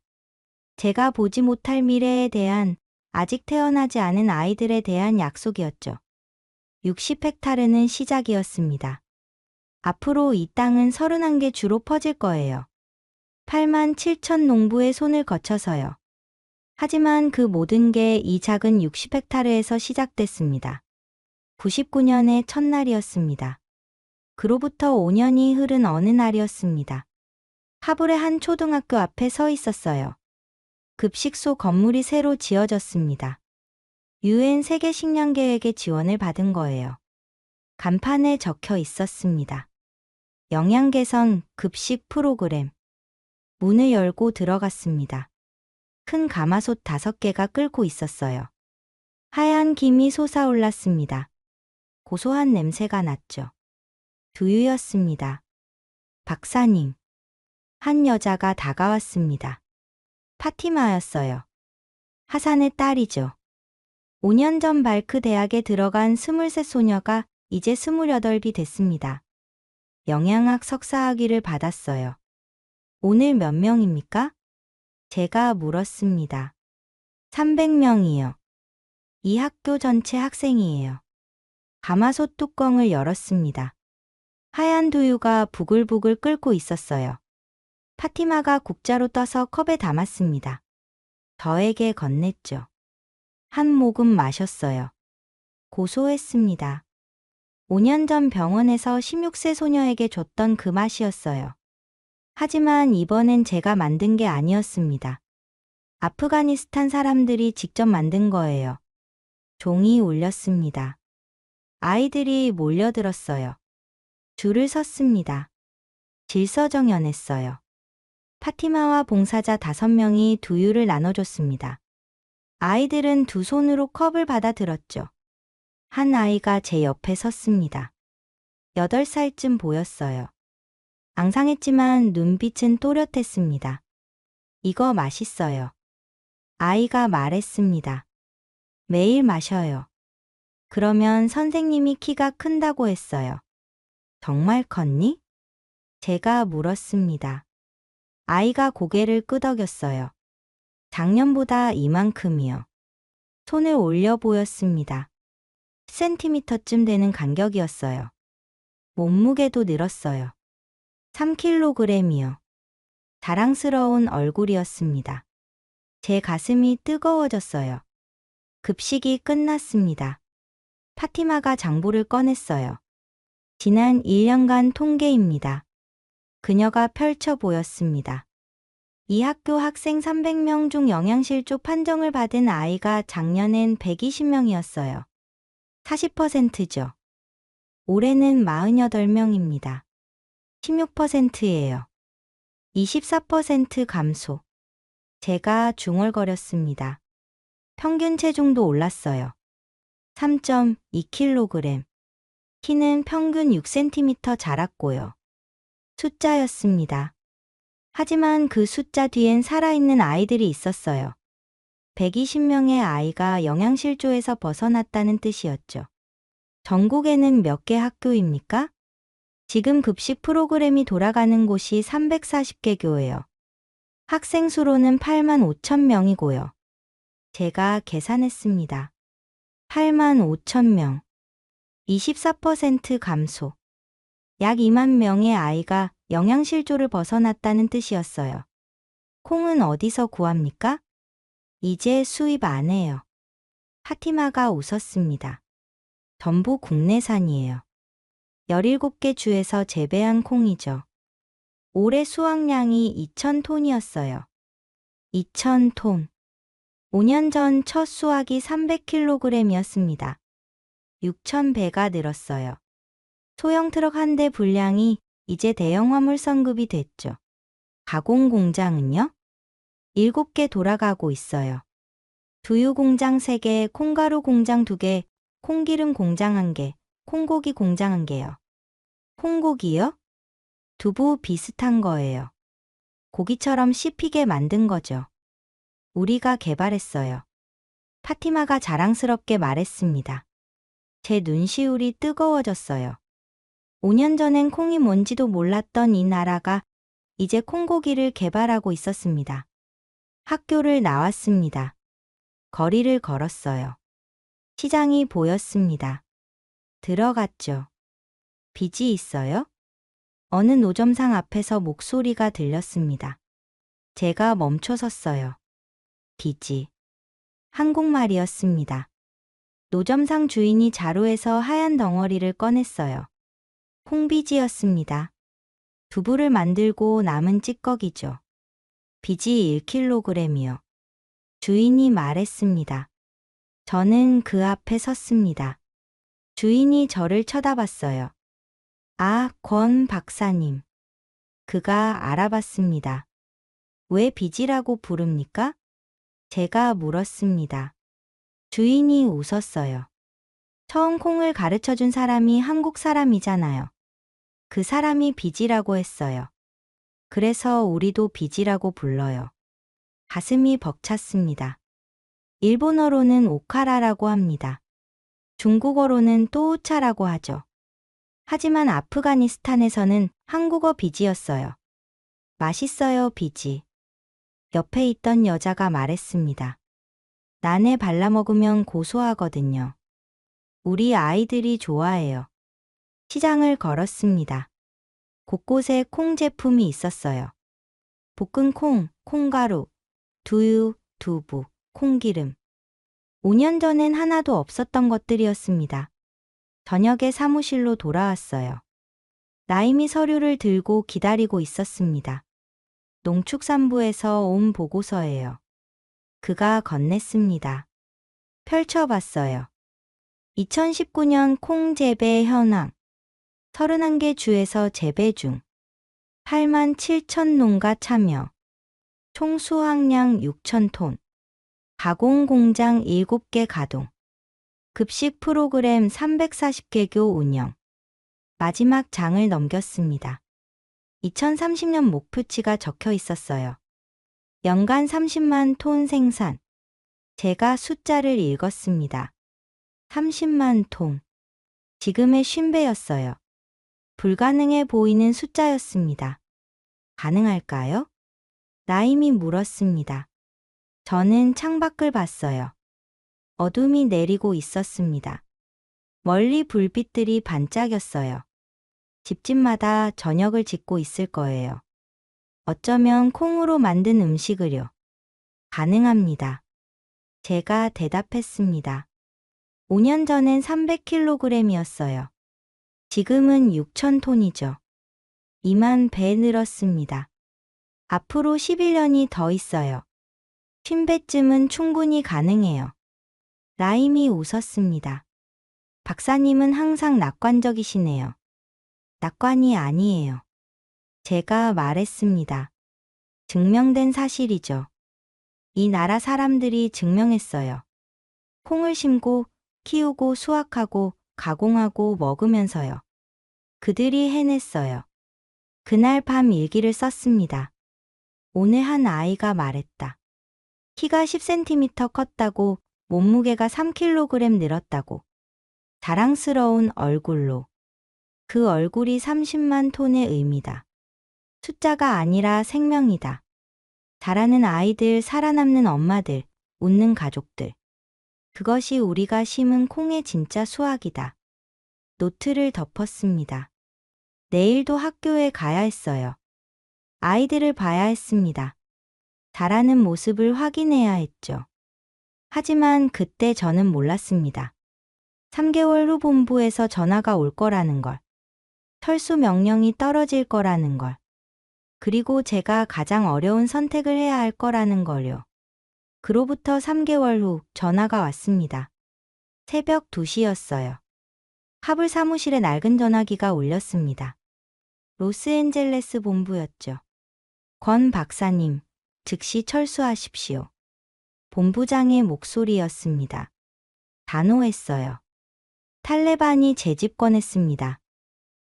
제가 보지 못할 미래에 대한, 아직 태어나지 않은 아이들에 대한 약속이었죠. 60헥타르는 시작이었습니다. 앞으로 이 땅은 31개 주로 퍼질 거예요. 8만 7천 농부의 손을 거쳐서요. 하지만 그 모든 게 이 작은 60헥타르에서 시작됐습니다. 99년의 첫날이었습니다. 그로부터 5년이 흐른 어느 날이었습니다. 카불의 한 초등학교 앞에 서 있었어요. 급식소 건물이 새로 지어졌습니다. UN 세계식량계획의 지원을 받은 거예요. 간판에 적혀 있었습니다. 영양 개선 급식 프로그램. 문을 열고 들어갔습니다. 큰 가마솥 5개가 끓고 있었어요. 하얀 김이 솟아올랐습니다. 고소한 냄새가 났죠. 두유였습니다. 박사님. 한 여자가 다가왔습니다. 파티마였어요. 하산의 딸이죠. 5년 전 발크 대학에 들어간 23 소녀가 이제 28이 됐습니다. 영양학 석사학위를 받았어요. 오늘 몇 명입니까? 제가 물었습니다. 300명이요. 이 학교 전체 학생이에요. 가마솥 뚜껑을 열었습니다. 하얀 두유가 부글부글 끓고 있었어요. 파티마가 국자로 떠서 컵에 담았습니다. 저에게 건넸죠. 한 모금 마셨어요. 고소했습니다. 5년 전 병원에서 16세 소녀에게 줬던 그 맛이었어요. 하지만 이번엔 제가 만든 게 아니었습니다. 아프가니스탄 사람들이 직접 만든 거예요. 종이 울렸습니다. 아이들이 몰려들었어요. 줄을 섰습니다. 질서정연했어요. 파티마와 봉사자 5명이 두유를 나눠줬습니다. 아이들은 두 손으로 컵을 받아 들었죠. 한 아이가 제 옆에 섰습니다. 8살쯤 보였어요. 앙상했지만 눈빛은 또렷했습니다. 이거 맛있어요. 아이가 말했습니다. 매일 마셔요. 그러면 선생님이 키가 큰다고 했어요. 정말 컸니? 제가 물었습니다. 아이가 고개를 끄덕였어요. 작년보다 이만큼이요. 손을 올려 보였습니다. 10cm쯤 되는 간격이었어요. 몸무게도 늘었어요. 3kg이요. 자랑스러운 얼굴이었습니다. 제 가슴이 뜨거워졌어요. 급식이 끝났습니다. 파티마가 장보를 꺼냈어요. 지난 1년간 통계입니다. 그녀가 펼쳐 보였습니다. 이 학교 학생 300명 중 영양실조 판정을 받은 아이가 작년엔 120명이었어요. 40%죠. 올해는 48명입니다. 16%예요. 24% 감소. 제가 중얼거렸습니다. 평균 체중도 올랐어요. 3.2kg. 키는 평균 6cm 자랐고요. 숫자였습니다. 하지만 그 숫자 뒤엔 살아있는 아이들이 있었어요. 120명의 아이가 영양실조에서 벗어났다는 뜻이었죠. 전국에는 몇 개 학교입니까? 지금 급식 프로그램이 돌아가는 곳이 340개 교예요. 학생 수로는 8만 5천 명이고요. 제가 계산했습니다. 8만 5천 명. 24% 감소. 약 2만 명의 아이가 영양실조를 벗어났다는 뜻이었어요. 콩은 어디서 구합니까? 이제 수입 안 해요. 파티마가 웃었습니다. 전부 국내산이에요. 17개 주에서 재배한 콩이죠. 올해 수확량이 2,000톤이었어요. 2,000톤. 5년 전 첫 수확이 300kg이었습니다. 6,000배가 늘었어요. 소형 트럭 한 대 분량이 이제 대형 화물 선급이 됐죠. 가공 공장은요? 7개 돌아가고 있어요. 두유 공장 3개, 콩가루 공장 2개, 콩기름 공장 1개, 콩고기 공장 1개요. 콩고기요? 두부 비슷한 거예요. 고기처럼 씹히게 만든 거죠. 우리가 개발했어요. 파티마가 자랑스럽게 말했습니다. 제 눈시울이 뜨거워졌어요. 5년 전엔 콩이 뭔지도 몰랐던 이 나라가 이제 콩고기를 개발하고 있었습니다. 학교를 나왔습니다. 거리를 걸었어요. 시장이 보였습니다. 들어갔죠. 빚이 있어요? 어느 노점상 앞에서 목소리가 들렸습니다. 제가 멈춰 섰어요. 빚이. 한국말이었습니다. 노점상 주인이 자루에서 하얀 덩어리를 꺼냈어요. 콩비지였습니다. 두부를 만들고 남은 찌꺼기죠. 빚이 1kg이요. 주인이 말했습니다. 저는 그 앞에 섰습니다. 주인이 저를 쳐다봤어요. 아, 권 박사님. 그가 알아봤습니다. 왜 빚이라고 부릅니까? 제가 물었습니다. 주인이 웃었어요. 처음 콩을 가르쳐준 사람이 한국 사람이잖아요. 그 사람이 빚이라고 했어요. 그래서 우리도 빚이라고 불러요. 가슴이 벅찼습니다. 일본어로는 오카라라고 합니다. 중국어로는 또우차라고 하죠. 하지만 아프가니스탄에서는 한국어 빚이었어요. 맛있어요, 빚이. 옆에 있던 여자가 말했습니다. 난에 발라먹으면 고소하거든요. 우리 아이들이 좋아해요. 시장을 걸었습니다. 곳곳에 콩 제품이 있었어요. 볶은 콩, 콩가루, 두유, 두부, 콩기름. 5년 전엔 하나도 없었던 것들이었습니다. 저녁에 사무실로 돌아왔어요. 나임이 서류를 들고 기다리고 있었습니다. 농축산부에서 온 보고서예요. 그가 건넸습니다. 펼쳐봤어요. 2019년 콩 재배 현황. 31개 주에서 재배 중. 8만 7천 농가 참여. 총 수확량 6,000톤. 가공 공장 7개 가동. 급식 프로그램 340개교 운영. 마지막 장을 넘겼습니다. 2030년 목표치가 적혀 있었어요. 연간 30만 톤 생산. 제가 숫자를 읽었습니다. 30만 톤. 지금의 50배였어요. 불가능해 보이는 숫자였습니다. 가능할까요? 나임이 물었습니다. 저는 창밖을 봤어요. 어둠이 내리고 있었습니다. 멀리 불빛들이 반짝였어요. 집집마다 저녁을 짓고 있을 거예요. 어쩌면 콩으로 만든 음식을요. 가능합니다. 제가 대답했습니다. 5년 전엔 300kg이었어요. 지금은 6,000톤이죠. 2만 배 늘었습니다. 앞으로 11년이 더 있어요. 50배쯤은 충분히 가능해요. 나임이 웃었습니다. 박사님은 항상 낙관적이시네요. 낙관이 아니에요. 제가 말했습니다. 증명된 사실이죠. 이 나라 사람들이 증명했어요. 콩을 심고, 키우고, 수확하고, 가공하고, 먹으면서요. 그들이 해냈어요. 그날 밤 일기를 썼습니다. 오늘 한 아이가 말했다. 키가 10cm 컸다고, 몸무게가 3kg 늘었다고. 자랑스러운 얼굴로. 그 얼굴이 30만 톤의 의미다. 숫자가 아니라 생명이다. 자라는 아이들, 살아남는 엄마들, 웃는 가족들. 그것이 우리가 심은 콩의 진짜 수확이다. 노트를 덮었습니다. 내일도 학교에 가야 했어요. 아이들을 봐야 했습니다. 자라는 모습을 확인해야 했죠. 하지만 그때 저는 몰랐습니다. 3개월 후 본부에서 전화가 올 거라는 걸. 철수 명령이 떨어질 거라는 걸. 그리고 제가 가장 어려운 선택을 해야 할 거라는 걸요. 그로부터 3개월 후 전화가 왔습니다. 새벽 2시였어요. 카불 사무실에 낡은 전화기가 울렸습니다. 로스앤젤레스 본부였죠. 권 박사님, 즉시 철수하십시오. 본부장의 목소리였습니다. 단호했어요. 탈레반이 재집권했습니다.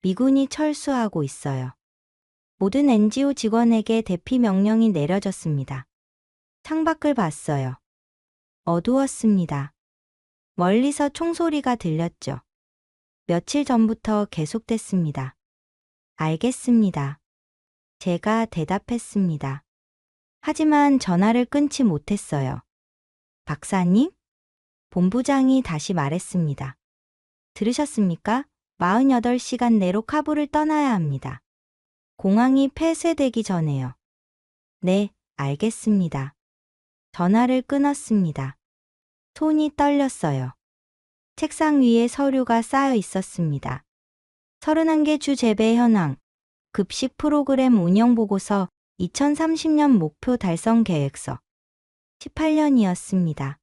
미군이 철수하고 있어요. 모든 NGO 직원에게 대피 명령이 내려졌습니다. 창밖을 봤어요. 어두웠습니다. 멀리서 총소리가 들렸죠. 며칠 전부터 계속됐습니다. 알겠습니다. 제가 대답했습니다. 하지만 전화를 끊지 못했어요. 박사님? 본부장이 다시 말했습니다. 들으셨습니까? 48시간 내로 카불을 떠나야 합니다. 공항이 폐쇄되기 전에요. 네, 알겠습니다. 전화를 끊었습니다. 손이 떨렸어요. 책상 위에 서류가 쌓여 있었습니다. 31개 주 재배 현황, 급식 프로그램 운영 보고서, 2030년 목표 달성 계획서. 18년이었습니다.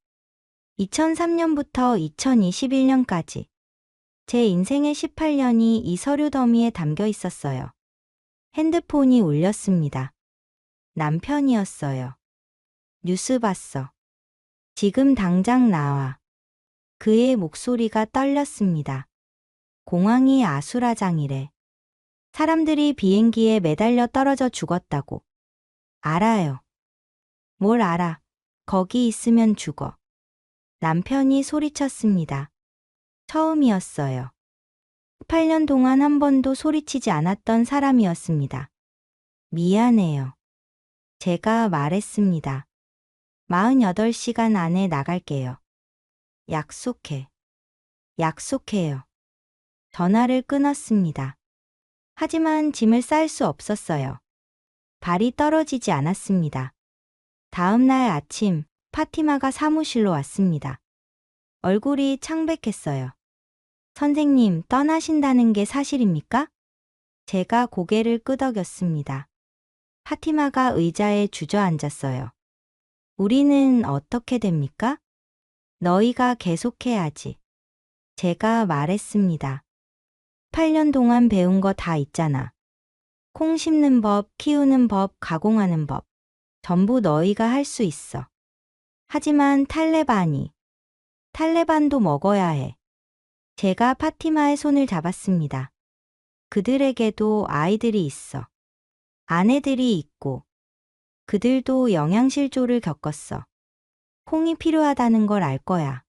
2003년부터 2021년까지. 제 인생의 18년이 이 서류 더미에 담겨 있었어요. 핸드폰이 울렸습니다. 남편이었어요. 뉴스 봤어. 지금 당장 나와. 그의 목소리가 떨렸습니다. 공항이 아수라장이래. 사람들이 비행기에 매달려 떨어져 죽었다고. 알아요. 뭘 알아? 거기 있으면 죽어. 남편이 소리쳤습니다. 처음이었어요. 18년 동안 한 번도 소리치지 않았던 사람이었습니다. 미안해요. 제가 말했습니다. 48시간 안에 나갈게요. 약속해. 약속해요. 전화를 끊었습니다. 하지만 짐을 쌀 수 없었어요. 발이 떨어지지 않았습니다. 다음 날 아침, 파티마가 사무실로 왔습니다. 얼굴이 창백했어요. 선생님, 떠나신다는 게 사실입니까? 제가 고개를 끄덕였습니다. 파티마가 의자에 주저앉았어요. 우리는 어떻게 됩니까? 너희가 계속해야지. 제가 말했습니다. 8년 동안 배운 거 다 있잖아. 콩 심는 법, 키우는 법, 가공하는 법. 전부 너희가 할 수 있어. 하지만 탈레반도 먹어야 해. 제가 파티마의 손을 잡았습니다. 그들에게도 아이들이 있어. 아내들이 있고. 그들도 영양실조를 겪었어. 콩이 필요하다는 걸 알 거야.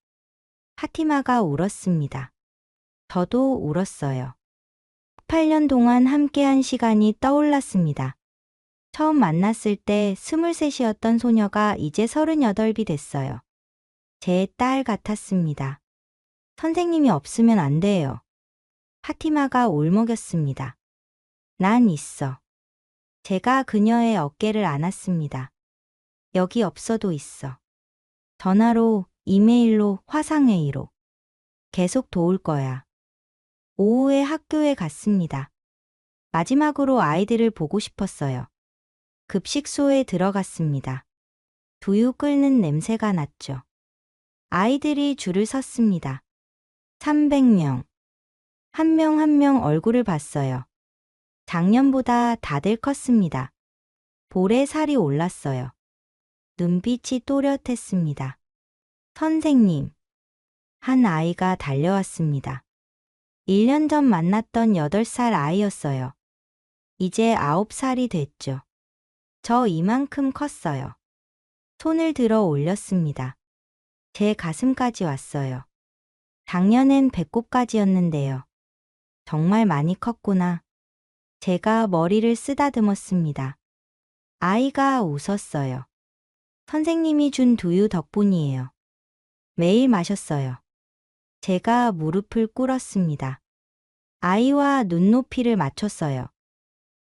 파티마가 울었습니다. 저도 울었어요. 8년 동안 함께한 시간이 떠올랐습니다. 처음 만났을 때 23이었던 소녀가 이제 38이 됐어요. 제 딸 같았습니다. 선생님이 없으면 안 돼요. 파티마가 울먹였습니다. 난 있어. 제가 그녀의 어깨를 안았습니다. 여기 없어도 있어. 전화로, 이메일로, 화상회의로. 계속 도울 거야. 오후에 학교에 갔습니다. 마지막으로 아이들을 보고 싶었어요. 급식소에 들어갔습니다. 두유 끓는 냄새가 났죠. 아이들이 줄을 섰습니다. 300명. 한 명 한 명 얼굴을 봤어요. 작년보다 다들 컸습니다. 볼에 살이 올랐어요. 눈빛이 또렷했습니다. 선생님. 한 아이가 달려왔습니다. 1년 전 만났던 8살 아이였어요. 이제 9살이 됐죠. 저 이만큼 컸어요. 손을 들어 올렸습니다. 제 가슴까지 왔어요. 작년엔 배꼽까지였는데요. 정말 많이 컸구나. 제가 머리를 쓰다듬었습니다. 아이가 웃었어요. 선생님이 준 두유 덕분이에요. 매일 마셨어요. 제가 무릎을 꿇었습니다. 아이와 눈높이를 맞췄어요.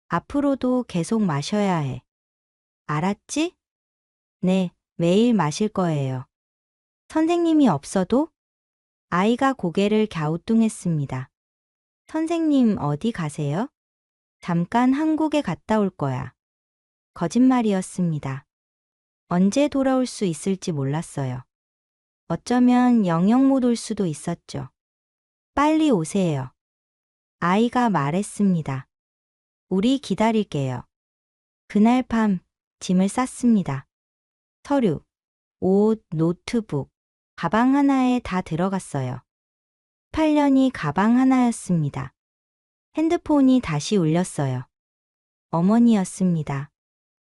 앞으로도 계속 마셔야 해. 알았지? 네, 매일 마실 거예요. 선생님이 없어도? 아이가 고개를 갸우뚱했습니다. 선생님 어디 가세요? 잠깐 한국에 갔다 올 거야. 거짓말이었습니다. 언제 돌아올 수 있을지 몰랐어요. 어쩌면 영영 못 올 수도 있었죠. 빨리 오세요. 아이가 말했습니다. 우리 기다릴게요. 그날 밤 짐을 쌌습니다. 서류, 옷, 노트북, 가방 하나에 다 들어갔어요. 8년이 가방 하나였습니다. 핸드폰이 다시 울렸어요. 어머니였습니다.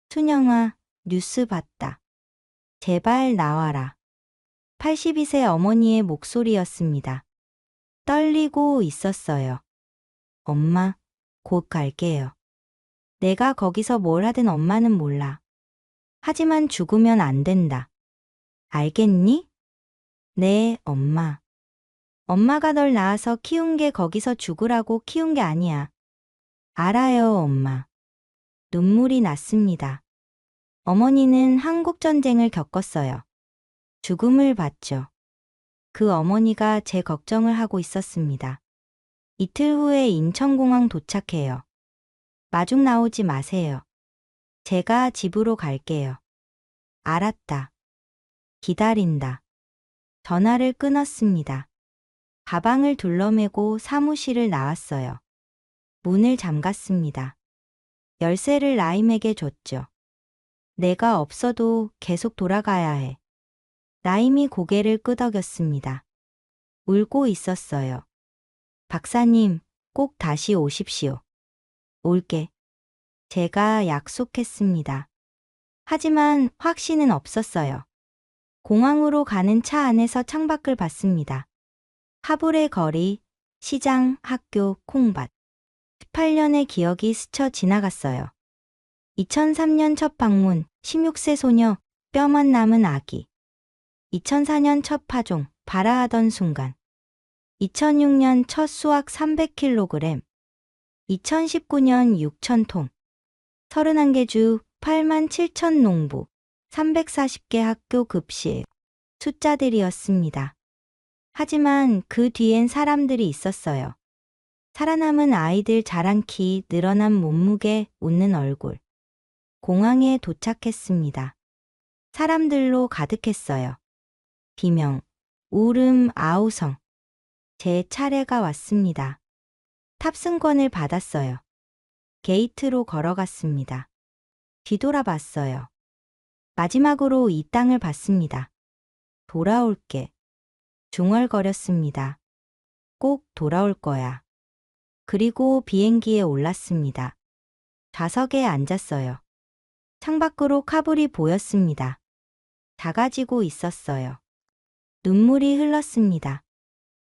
순영아, 뉴스 봤다. 제발 나와라. 82세 어머니의 목소리였습니다. 떨리고 있었어요. 엄마, 곧 갈게요. 내가 거기서 뭘 하든 엄마는 몰라. 하지만 죽으면 안 된다. 알겠니? 네, 엄마. 엄마가 널 낳아서 키운 게 거기서 죽으라고 키운 게 아니야. 알아요, 엄마. 눈물이 났습니다. 어머니는 한국전쟁을 겪었어요. 죽음을 봤죠. 그 어머니가 제 걱정을 하고 있었습니다. 이틀 후에 인천공항 도착해요. 마중 나오지 마세요. 제가 집으로 갈게요. 알았다. 기다린다. 전화를 끊었습니다. 가방을 둘러매고 사무실을 나왔어요. 문을 잠갔습니다. 열쇠를 라임에게 줬죠. 내가 없어도 계속 돌아가야 해. 라임이 고개를 끄덕였습니다. 울고 있었어요. 박사님, 꼭 다시 오십시오. 올게. 제가 약속했습니다. 하지만 확신은 없었어요. 공항으로 가는 차 안에서 창밖을 봤습니다. 하불의 거리, 시장, 학교, 콩밭. 18년의 기억이 스쳐 지나갔어요. 2003년 첫 방문, 16세 소녀, 뼈만 남은 아기. 2004년 첫 파종, 발아하던 순간. 2006년 첫 수확 300kg. 2019년 6,000통. 31개 주, 8만 7천 농부, 340개 학교 급식. 숫자들이었습니다. 하지만 그 뒤엔 사람들이 있었어요. 살아남은 아이들 자란 키, 늘어난 몸무게, 웃는 얼굴. 공항에 도착했습니다. 사람들로 가득했어요. 비명, 울음, 아우성. 제 차례가 왔습니다. 탑승권을 받았어요. 게이트로 걸어갔습니다. 뒤돌아봤어요. 마지막으로 이 땅을 봤습니다. 돌아올게. 중얼거렸습니다. 꼭 돌아올 거야. 그리고 비행기에 올랐습니다. 좌석에 앉았어요. 창밖으로 카불이 보였습니다. 작아지고 있었어요. 눈물이 흘렀습니다.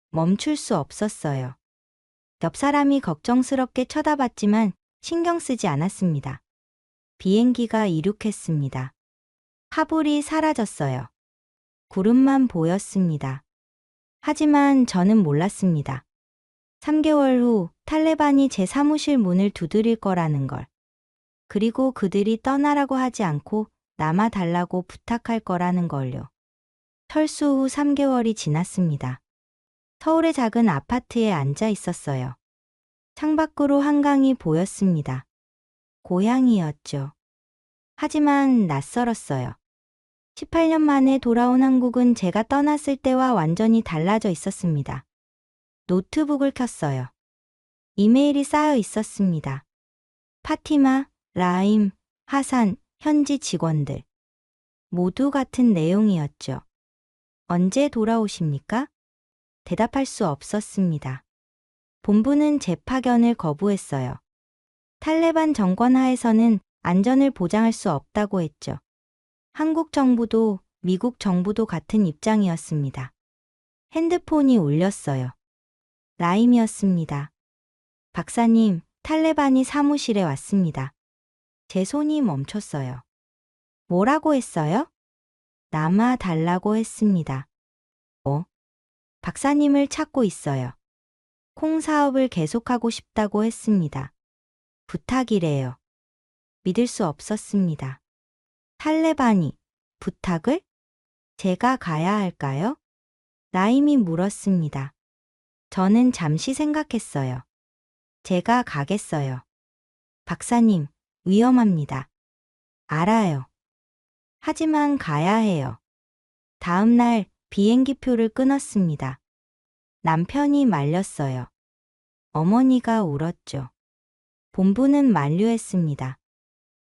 멈출 수 없었어요. 옆 사람이 걱정스럽게 쳐다봤지만 신경 쓰지 않았습니다. 비행기가 이륙했습니다. 카불이 사라졌어요. 구름만 보였습니다. 하지만 저는 몰랐습니다. 3개월 후 탈레반이 제 사무실 문을 두드릴 거라는 걸. 그리고 그들이 떠나라고 하지 않고 남아달라고 부탁할 거라는 걸요. 철수 후 3개월이 지났습니다. 서울의 작은 아파트에 앉아 있었어요. 창밖으로 한강이 보였습니다. 고향이었죠. 하지만 낯설었어요. 18년 만에 돌아온 한국은 제가 떠났을 때와 완전히 달라져 있었습니다. 노트북을 켰어요. 이메일이 쌓여 있었습니다. 파티마, 라임, 하산, 현지 직원들. 모두 같은 내용이었죠. 언제 돌아오십니까? 대답할 수 없었습니다. 본부는 제 파견을 거부했어요. 탈레반 정권 하에서는 안전을 보장할 수 없다고 했죠. 한국 정부도 미국 정부도 같은 입장이었습니다. 핸드폰이 울렸어요. 라임이었습니다. 박사님, 탈레반이 사무실에 왔습니다. 제 손이 멈췄어요. 뭐라고 했어요? 남아달라고 했습니다. 박사님을 찾고 있어요. 콩 사업을 계속하고 싶다고 했습니다. 부탁이래요. 믿을 수 없었습니다. 탈레반이 부탁을? 제가 가야 할까요? 나임이 물었습니다. 저는 잠시 생각했어요. 제가 가겠어요. 박사님, 위험합니다. 알아요. 하지만 가야 해요. 다음 날 비행기표를 끊었습니다. 남편이 말렸어요. 어머니가 울었죠. 본부는 만류했습니다.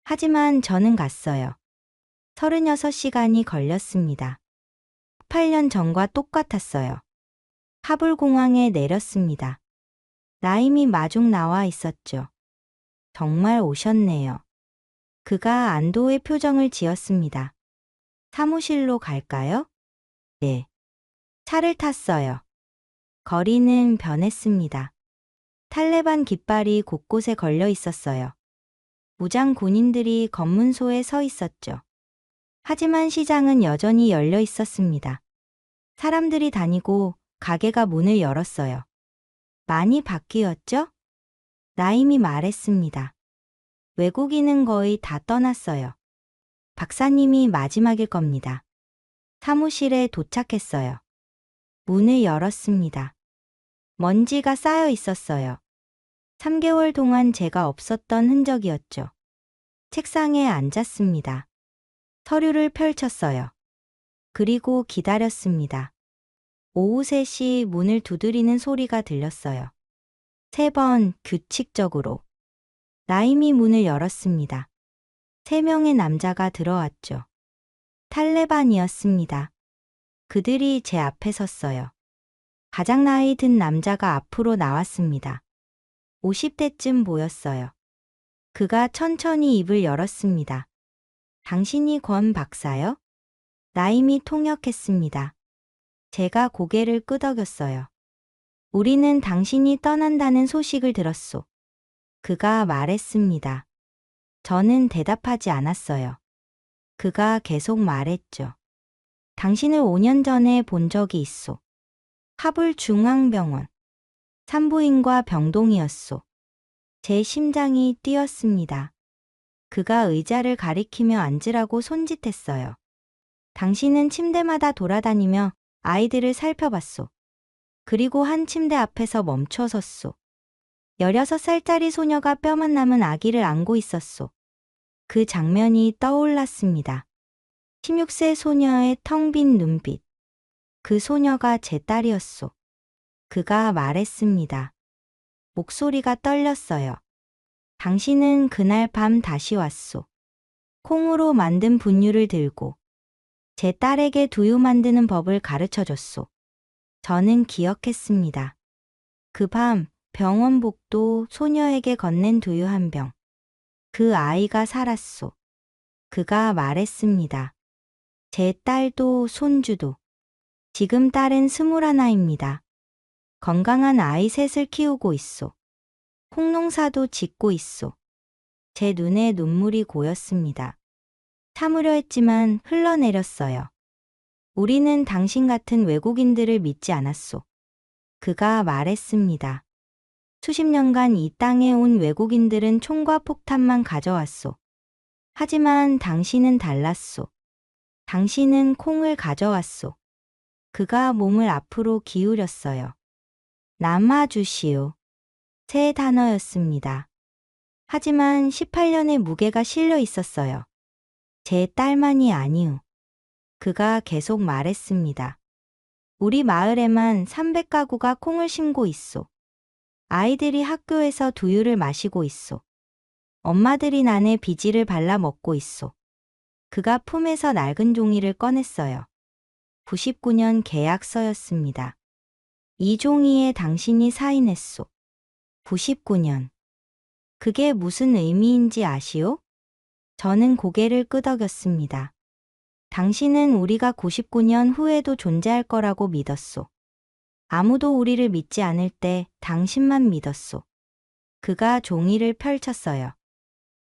하지만 저는 갔어요. 36시간이 걸렸습니다. 8년 전과 똑같았어요. 카불 공항에 내렸습니다. 나임이 마중 나와 있었죠. 정말 오셨네요. 그가 안도의 표정을 지었습니다. 사무실로 갈까요? 네. 차를 탔어요. 거리는 변했습니다. 탈레반 깃발이 곳곳에 걸려 있었어요. 무장 군인들이 검문소에 서 있었죠. 하지만 시장은 여전히 열려 있었습니다. 사람들이 다니고 가게가 문을 열었어요. 많이 바뀌었죠? 나임이 말했습니다. 외국인은 거의 다 떠났어요. 박사님이 마지막일 겁니다. 사무실에 도착했어요. 문을 열었습니다. 먼지가 쌓여 있었어요. 3개월 동안 제가 없었던 흔적이었죠. 책상에 앉았습니다. 서류를 펼쳤어요. 그리고 기다렸습니다. 오후 3시 문을 두드리는 소리가 들렸어요. 3번 규칙적으로. 나임이 문을 열었습니다. 3명의 남자가 들어왔죠. 탈레반이었습니다. 그들이 제 앞에 섰어요. 가장 나이 든 남자가 앞으로 나왔습니다. 50대쯤 보였어요. 그가 천천히 입을 열었습니다. 당신이 권 박사요? 나임이 통역했습니다. 제가 고개를 끄덕였어요. 우리는 당신이 떠난다는 소식을 들었소. 그가 말했습니다. 저는 대답하지 않았어요. 그가 계속 말했죠. 당신을 5년 전에 본 적이 있소. 카불 중앙병원. 산부인과 병동이었소. 제 심장이 뛰었습니다. 그가 의자를 가리키며 앉으라고 손짓했어요. 당신은 침대마다 돌아다니며 아이들을 살펴봤소. 그리고 한 침대 앞에서 멈춰 섰소. 16살짜리 소녀가 뼈만 남은 아기를 안고 있었소. 그 장면이 떠올랐습니다. 16세 소녀의 텅 빈 눈빛. 그 소녀가 제 딸이었소. 그가 말했습니다. 목소리가 떨렸어요. 당신은 그날 밤 다시 왔소. 콩으로 만든 분유를 들고 제 딸에게 두유 만드는 법을 가르쳐줬소. 저는 기억했습니다. 그 밤 병원 복도 소녀에게 건넨 두유 한 병. 그 아이가 살았소. 그가 말했습니다. 제 딸도 손주도. 지금 딸은 21입니다. 건강한 아이 셋을 키우고 있소. 콩농사도 짓고 있소. 제 눈에 눈물이 고였습니다. 참으려 했지만 흘러내렸어요. 우리는 당신 같은 외국인들을 믿지 않았소. 그가 말했습니다. 수십 년간 이 땅에 온 외국인들은 총과 폭탄만 가져왔소. 하지만 당신은 달랐소. 당신은 콩을 가져왔소. 그가 몸을 앞으로 기울였어요. 남아주시오. 세 단어였습니다. 하지만 18년의 무게가 실려 있었어요. 제 딸만이 아니오. 그가 계속 말했습니다. 우리 마을에만 300가구가 콩을 심고 있소. 아이들이 학교에서 두유를 마시고 있소. 엄마들이 난에 비지를 발라 먹고 있소. 그가 품에서 낡은 종이를 꺼냈어요. 99년 계약서였습니다. 이 종이에 당신이 사인했소. 99년. 그게 무슨 의미인지 아시오? 저는 고개를 끄덕였습니다. 당신은 우리가 99년 후에도 존재할 거라고 믿었소. 아무도 우리를 믿지 않을 때 당신만 믿었소. 그가 종이를 펼쳤어요.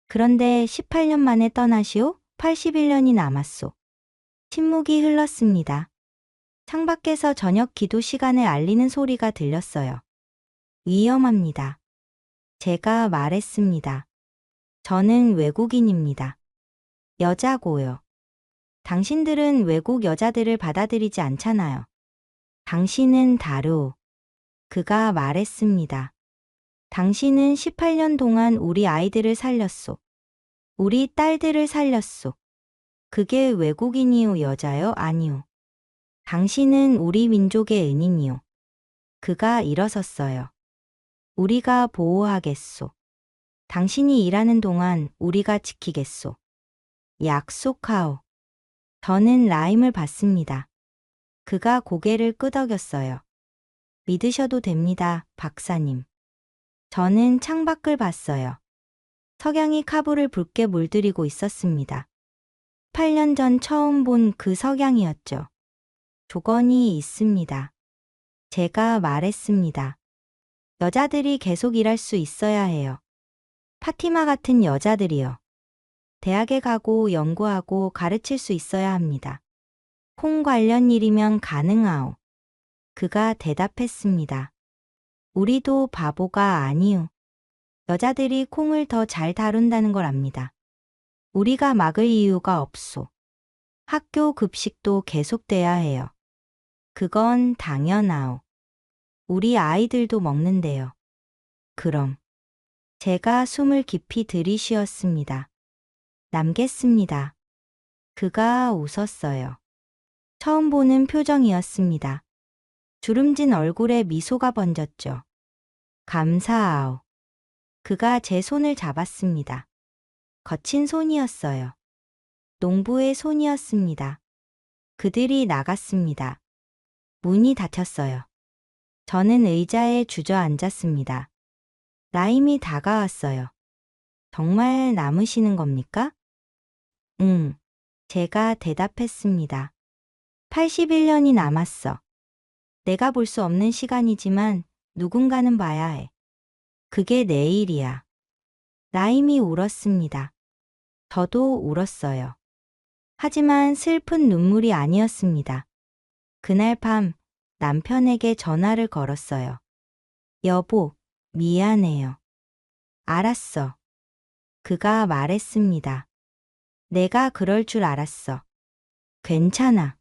그런데 18년 만에 떠나시오? 81년이 남았소. 침묵이 흘렀습니다. 창밖에서 저녁 기도 시간을 알리는 소리가 들렸어요. 위험합니다. 제가 말했습니다. 저는 외국인입니다. 여자고요. 당신들은 외국 여자들을 받아들이지 않잖아요. 당신은 다루. 그가 말했습니다. 당신은 18년 동안 우리 아이들을 살렸소. 우리 딸들을 살렸소. 그게 외국인이요, 여자요? 아니요. 당신은 우리 민족의 은인이요. 그가 일어섰어요. 우리가 보호하겠소. 당신이 일하는 동안 우리가 지키겠소. 약속하오. 저는 라임을 받습니다. 그가 고개를 끄덕였어요. 믿으셔도 됩니다, 박사님. 저는 창밖을 봤어요. 석양이 카불을 붉게 물들이고 있었습니다. 8년 전 처음 본 그 석양이었죠. 조건이 있습니다. 제가 말했습니다. 여자들이 계속 일할 수 있어야 해요. 파티마 같은 여자들이요. 대학에 가고 연구하고 가르칠 수 있어야 합니다. 콩 관련 일이면 가능하오. 그가 대답했습니다. 우리도 바보가 아니오. 여자들이 콩을 더 잘 다룬다는 걸 압니다. 우리가 막을 이유가 없소. 학교 급식도 계속돼야 해요. 그건 당연하오. 우리 아이들도 먹는데요. 그럼 제가 숨을 깊이 들이쉬었습니다. 남겠습니다. 그가 웃었어요. 처음 보는 표정이었습니다. 주름진 얼굴에 미소가 번졌죠. 감사하오. 그가 제 손을 잡았습니다. 거친 손이었어요. 농부의 손이었습니다. 그들이 나갔습니다. 문이 닫혔어요. 저는 의자에 주저앉았습니다. 라임이 다가왔어요. 정말 남으시는 겁니까? 응. 제가 대답했습니다. 81년이 남았어. 내가 볼 수 없는 시간이지만 누군가는 봐야 해. 그게 내일이야. 라임이 울었습니다. 저도 울었어요. 하지만 슬픈 눈물이 아니었습니다. 그날 밤 남편에게 전화를 걸었어요. 여보, 미안해요. 알았어. 그가 말했습니다. 내가 그럴 줄 알았어. 괜찮아.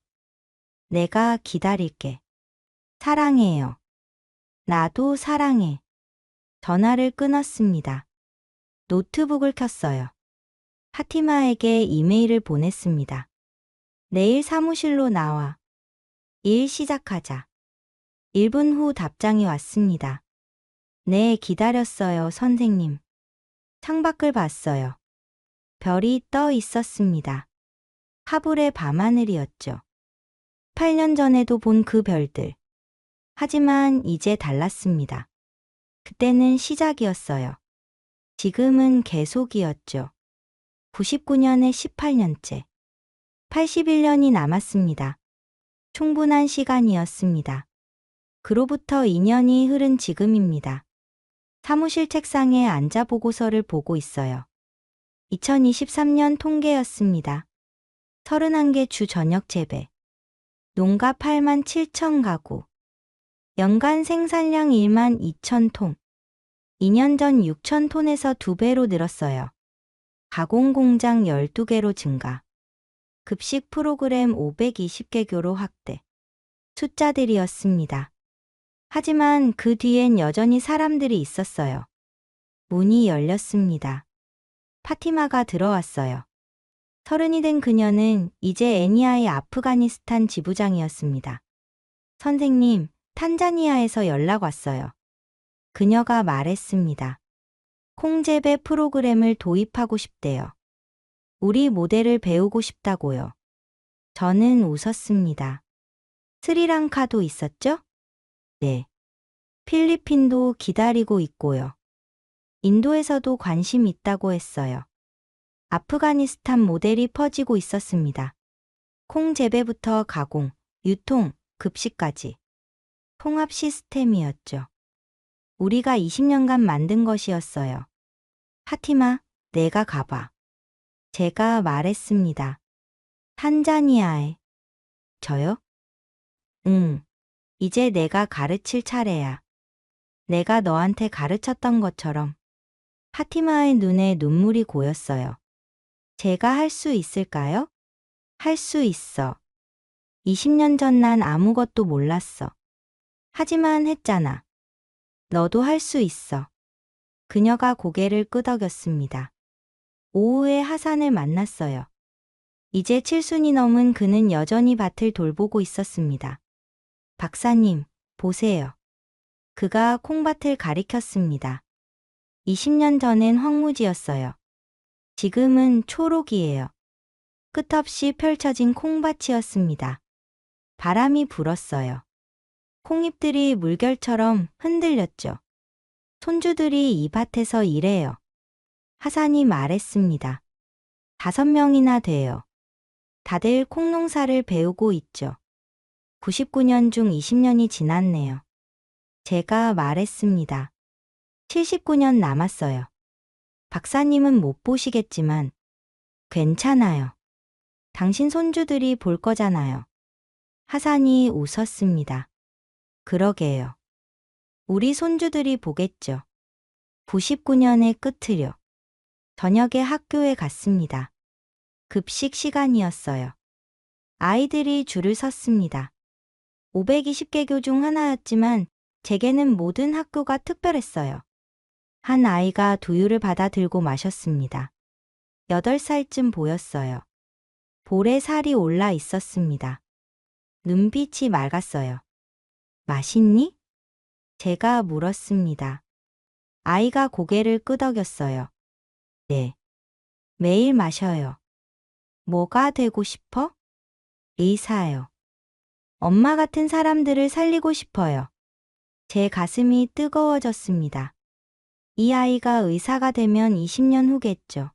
내가 기다릴게. 사랑해요. 나도 사랑해. 전화를 끊었습니다. 노트북을 켰어요. 파티마에게 이메일을 보냈습니다. 내일 사무실로 나와. 일 시작하자. 1분 후 답장이 왔습니다. 네, 기다렸어요, 선생님. 창밖을 봤어요. 별이 떠 있었습니다. 카불의 밤하늘이었죠. 8년 전에도 본 그 별들. 하지만 이제 달랐습니다. 그때는 시작이었어요. 지금은 계속이었죠. 99년에 18년째. 81년이 남았습니다. 충분한 시간이었습니다. 그로부터 2년이 흐른 지금입니다. 사무실 책상에 앉아 보고서를 보고 있어요. 2023년 통계였습니다. 31개 주 저녁 재배. 농가 8만 7천 가구. 연간 생산량 1만 2천 톤. 2년 전 6천 톤에서 2배로 늘었어요. 가공 공장 12개로 증가. 급식 프로그램 520개교로 확대. 숫자들이었습니다. 하지만 그 뒤엔 여전히 사람들이 있었어요. 문이 열렸습니다. 파티마가 들어왔어요. 30이 된 그녀는 이제 애니아의 아프가니스탄 지부장이었습니다. 선생님, 탄자니아에서 연락 왔어요. 그녀가 말했습니다. 콩재배 프로그램을 도입하고 싶대요. 우리 모델을 배우고 싶다고요. 저는 웃었습니다. 스리랑카도 있었죠? 네. 필리핀도 기다리고 있고요. 인도에서도 관심 있다고 했어요. 아프가니스탄 모델이 퍼지고 있었습니다. 콩 재배부터 가공, 유통, 급식까지. 통합 시스템이었죠. 우리가 20년간 만든 것이었어요. 파티마, 내가 가봐. 제가 말했습니다. 탄자니아에. 저요? 응. 이제 내가 가르칠 차례야. 내가 너한테 가르쳤던 것처럼. 파티마의 눈에 눈물이 고였어요. 제가 할 수 있을까요? 할 수 있어. 20년 전 난 아무것도 몰랐어. 하지만 했잖아. 너도 할 수 있어. 그녀가 고개를 끄덕였습니다. 오후에 하산을 만났어요. 이제 7순이 넘은 그는 여전히 밭을 돌보고 있었습니다. 박사님, 보세요. 그가 콩밭을 가리켰습니다. 20년 전엔 황무지였어요. 지금은 초록이에요. 끝없이 펼쳐진 콩밭이었습니다. 바람이 불었어요. 콩잎들이 물결처럼 흔들렸죠. 손주들이 이 밭에서 일해요. 하산이 말했습니다. 5명이나 돼요. 다들 콩농사를 배우고 있죠. 99년 중 20년이 지났네요. 제가 말했습니다. 79년 남았어요. 박사님은 못 보시겠지만 괜찮아요. 당신 손주들이 볼 거잖아요. 하산이 웃었습니다. 그러게요. 우리 손주들이 보겠죠. 99년의 끝을요. 저녁에 학교에 갔습니다. 급식 시간이었어요. 아이들이 줄을 섰습니다. 520개교 중 하나였지만 제게는 모든 학교가 특별했어요. 한 아이가 두유를 받아 들고 마셨습니다. 8살쯤 보였어요. 볼에 살이 올라 있었습니다. 눈빛이 맑았어요. 맛있니? 제가 물었습니다. 아이가 고개를 끄덕였어요. 네. 매일 마셔요. 뭐가 되고 싶어? 의사요. 엄마 같은 사람들을 살리고 싶어요. 제 가슴이 뜨거워졌습니다. 이 아이가 의사가 되면 20년 후겠죠.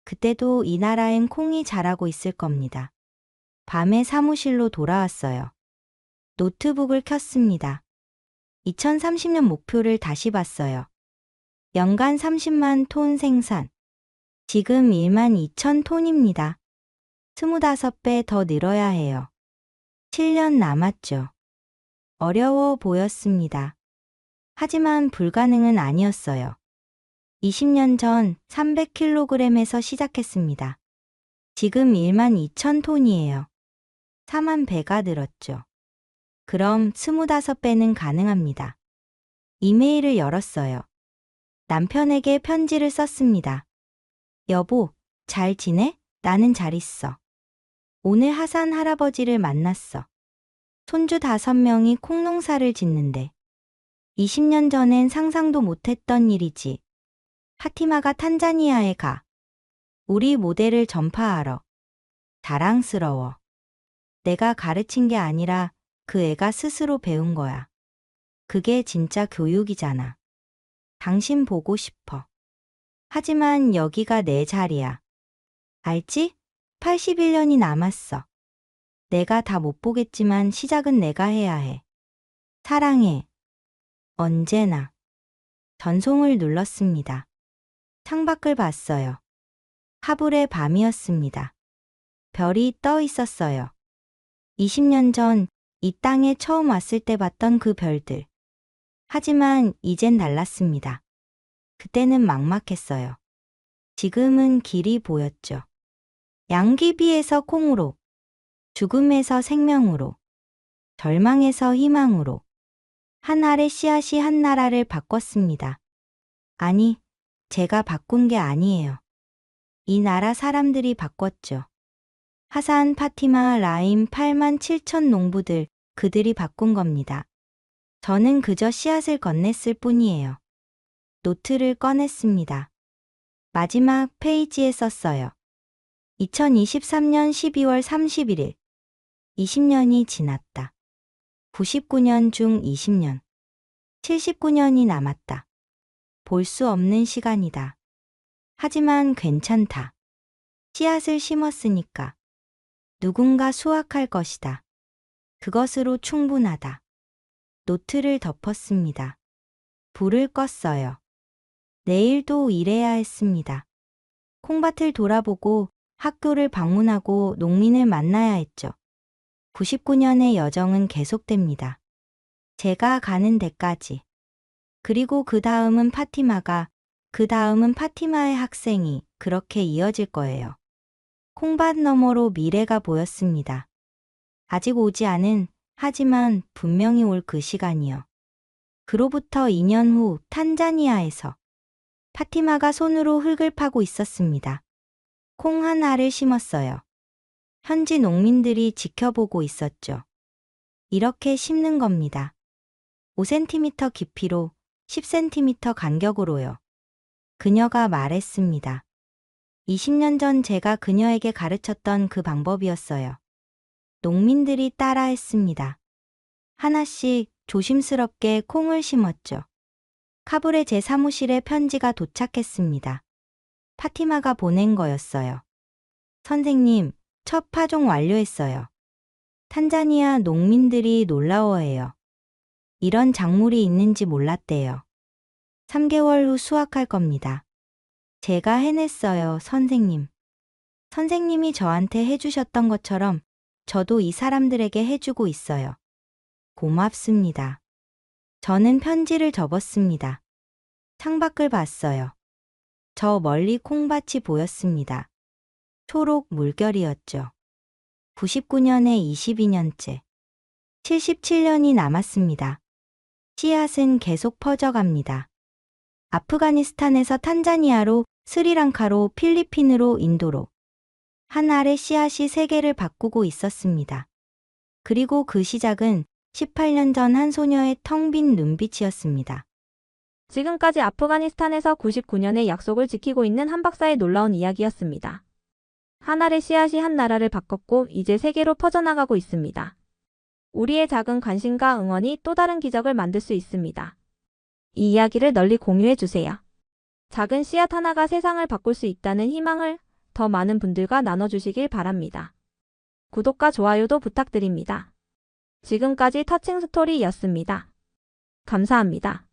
그때도 이 나라엔 콩이 자라고 있을 겁니다. 밤에 사무실로 돌아왔어요. 노트북을 켰습니다. 2030년 목표를 다시 봤어요. 연간 30만 톤 생산. 지금 1만 2천 톤입니다. 25배 더 늘어야 해요. 7년 남았죠. 어려워 보였습니다. 하지만 불가능은 아니었어요. 20년 전 300kg에서 시작했습니다. 지금 1만 2천 톤이에요. 4만 배가 늘었죠. 그럼 25배는 가능합니다. 이메일을 열었어요. 남편에게 편지를 썼습니다. 여보, 잘 지내? 나는 잘 있어. 오늘 하산 할아버지를 만났어. 손주 5명이 콩농사를 짓는데 20년 전엔 상상도 못했던 일이지. 파티마가 탄자니아에 가. 우리 모델을 전파하러. 자랑스러워. 내가 가르친 게 아니라 그 애가 스스로 배운 거야. 그게 진짜 교육이잖아. 당신 보고 싶어. 하지만 여기가 내 자리야. 알지? 81년이 남았어. 내가 다 못 보겠지만 시작은 내가 해야 해. 사랑해. 언제나. 전송을 눌렀습니다. 창밖을 봤어요. 하불의 밤이었습니다. 별이 떠 있었어요. 20년 전 이 땅에 처음 왔을 때 봤던 그 별들. 하지만 이젠 달랐습니다. 그때는 막막했어요. 지금은 길이 보였죠. 양귀비에서 콩으로, 죽음에서 생명으로, 절망에서 희망으로, 한 알의 씨앗이 한 나라를 바꿨습니다. 아니, 제가 바꾼 게 아니에요. 이 나라 사람들이 바꿨죠. 하산, 파티마, 라임, 8만 7천 농부들, 그들이 바꾼 겁니다. 저는 그저 씨앗을 건넸을 뿐이에요. 노트를 꺼냈습니다. 마지막 페이지에 썼어요. 2023년 12월 31일. 20년이 지났다. 99년 중 20년. 79년이 남았다. 볼 수 없는 시간이다. 하지만 괜찮다. 씨앗을 심었으니까. 누군가 수확할 것이다. 그것으로 충분하다. 노트를 덮었습니다. 불을 껐어요. 내일도 일해야 했습니다. 콩밭을 돌아보고 학교를 방문하고 농민을 만나야 했죠. 99년의 여정은 계속됩니다. 제가 가는 데까지. 그리고 그 다음은 파티마가, 그 다음은 파티마의 학생이 그렇게 이어질 거예요. 콩밭 너머로 미래가 보였습니다. 아직 오지 않은, 하지만 분명히 올 그 시간이요. 그로부터 2년 후 탄자니아에서 파티마가 손으로 흙을 파고 있었습니다. 콩 한 알을 심었어요. 현지 농민들이 지켜보고 있었죠. 이렇게 심는 겁니다. 5cm 깊이로 10cm 간격으로요. 그녀가 말했습니다. 20년 전 제가 그녀에게 가르쳤던 그 방법이었어요. 농민들이 따라했습니다. 하나씩 조심스럽게 콩을 심었죠. 카불의 제 사무실에 편지가 도착했습니다. 파티마가 보낸 거였어요. 선생님, 첫 파종 완료했어요. 탄자니아 농민들이 놀라워해요. 이런 작물이 있는지 몰랐대요. 3개월 후 수확할 겁니다. 제가 해냈어요, 선생님. 선생님이 저한테 해주셨던 것처럼 저도 이 사람들에게 해주고 있어요. 고맙습니다. 저는 편지를 접었습니다. 창밖을 봤어요. 저 멀리 콩밭이 보였습니다. 초록 물결이었죠. 99년에 22년째. 77년이 남았습니다. 씨앗은 계속 퍼져갑니다. 아프가니스탄에서 탄자니아로, 스리랑카로, 필리핀으로, 인도로. 한 알의 씨앗이 세계를 바꾸고 있었습니다. 그리고 그 시작은 18년 전 한 소녀의 텅 빈 눈빛이었습니다. 지금까지 아프가니스탄에서 99년의 약속을 지키고 있는 한 박사의 놀라운 이야기였습니다. 한 알의 씨앗이 한 나라를 바꿨고 이제 세계로 퍼져나가고 있습니다. 우리의 작은 관심과 응원이 또 다른 기적을 만들 수 있습니다. 이 이야기를 널리 공유해 주세요. 작은 씨앗 하나가 세상을 바꿀 수 있다는 희망을 더 많은 분들과 나눠주시길 바랍니다. 구독과 좋아요도 부탁드립니다. 지금까지 터칭 스토리였습니다. 감사합니다.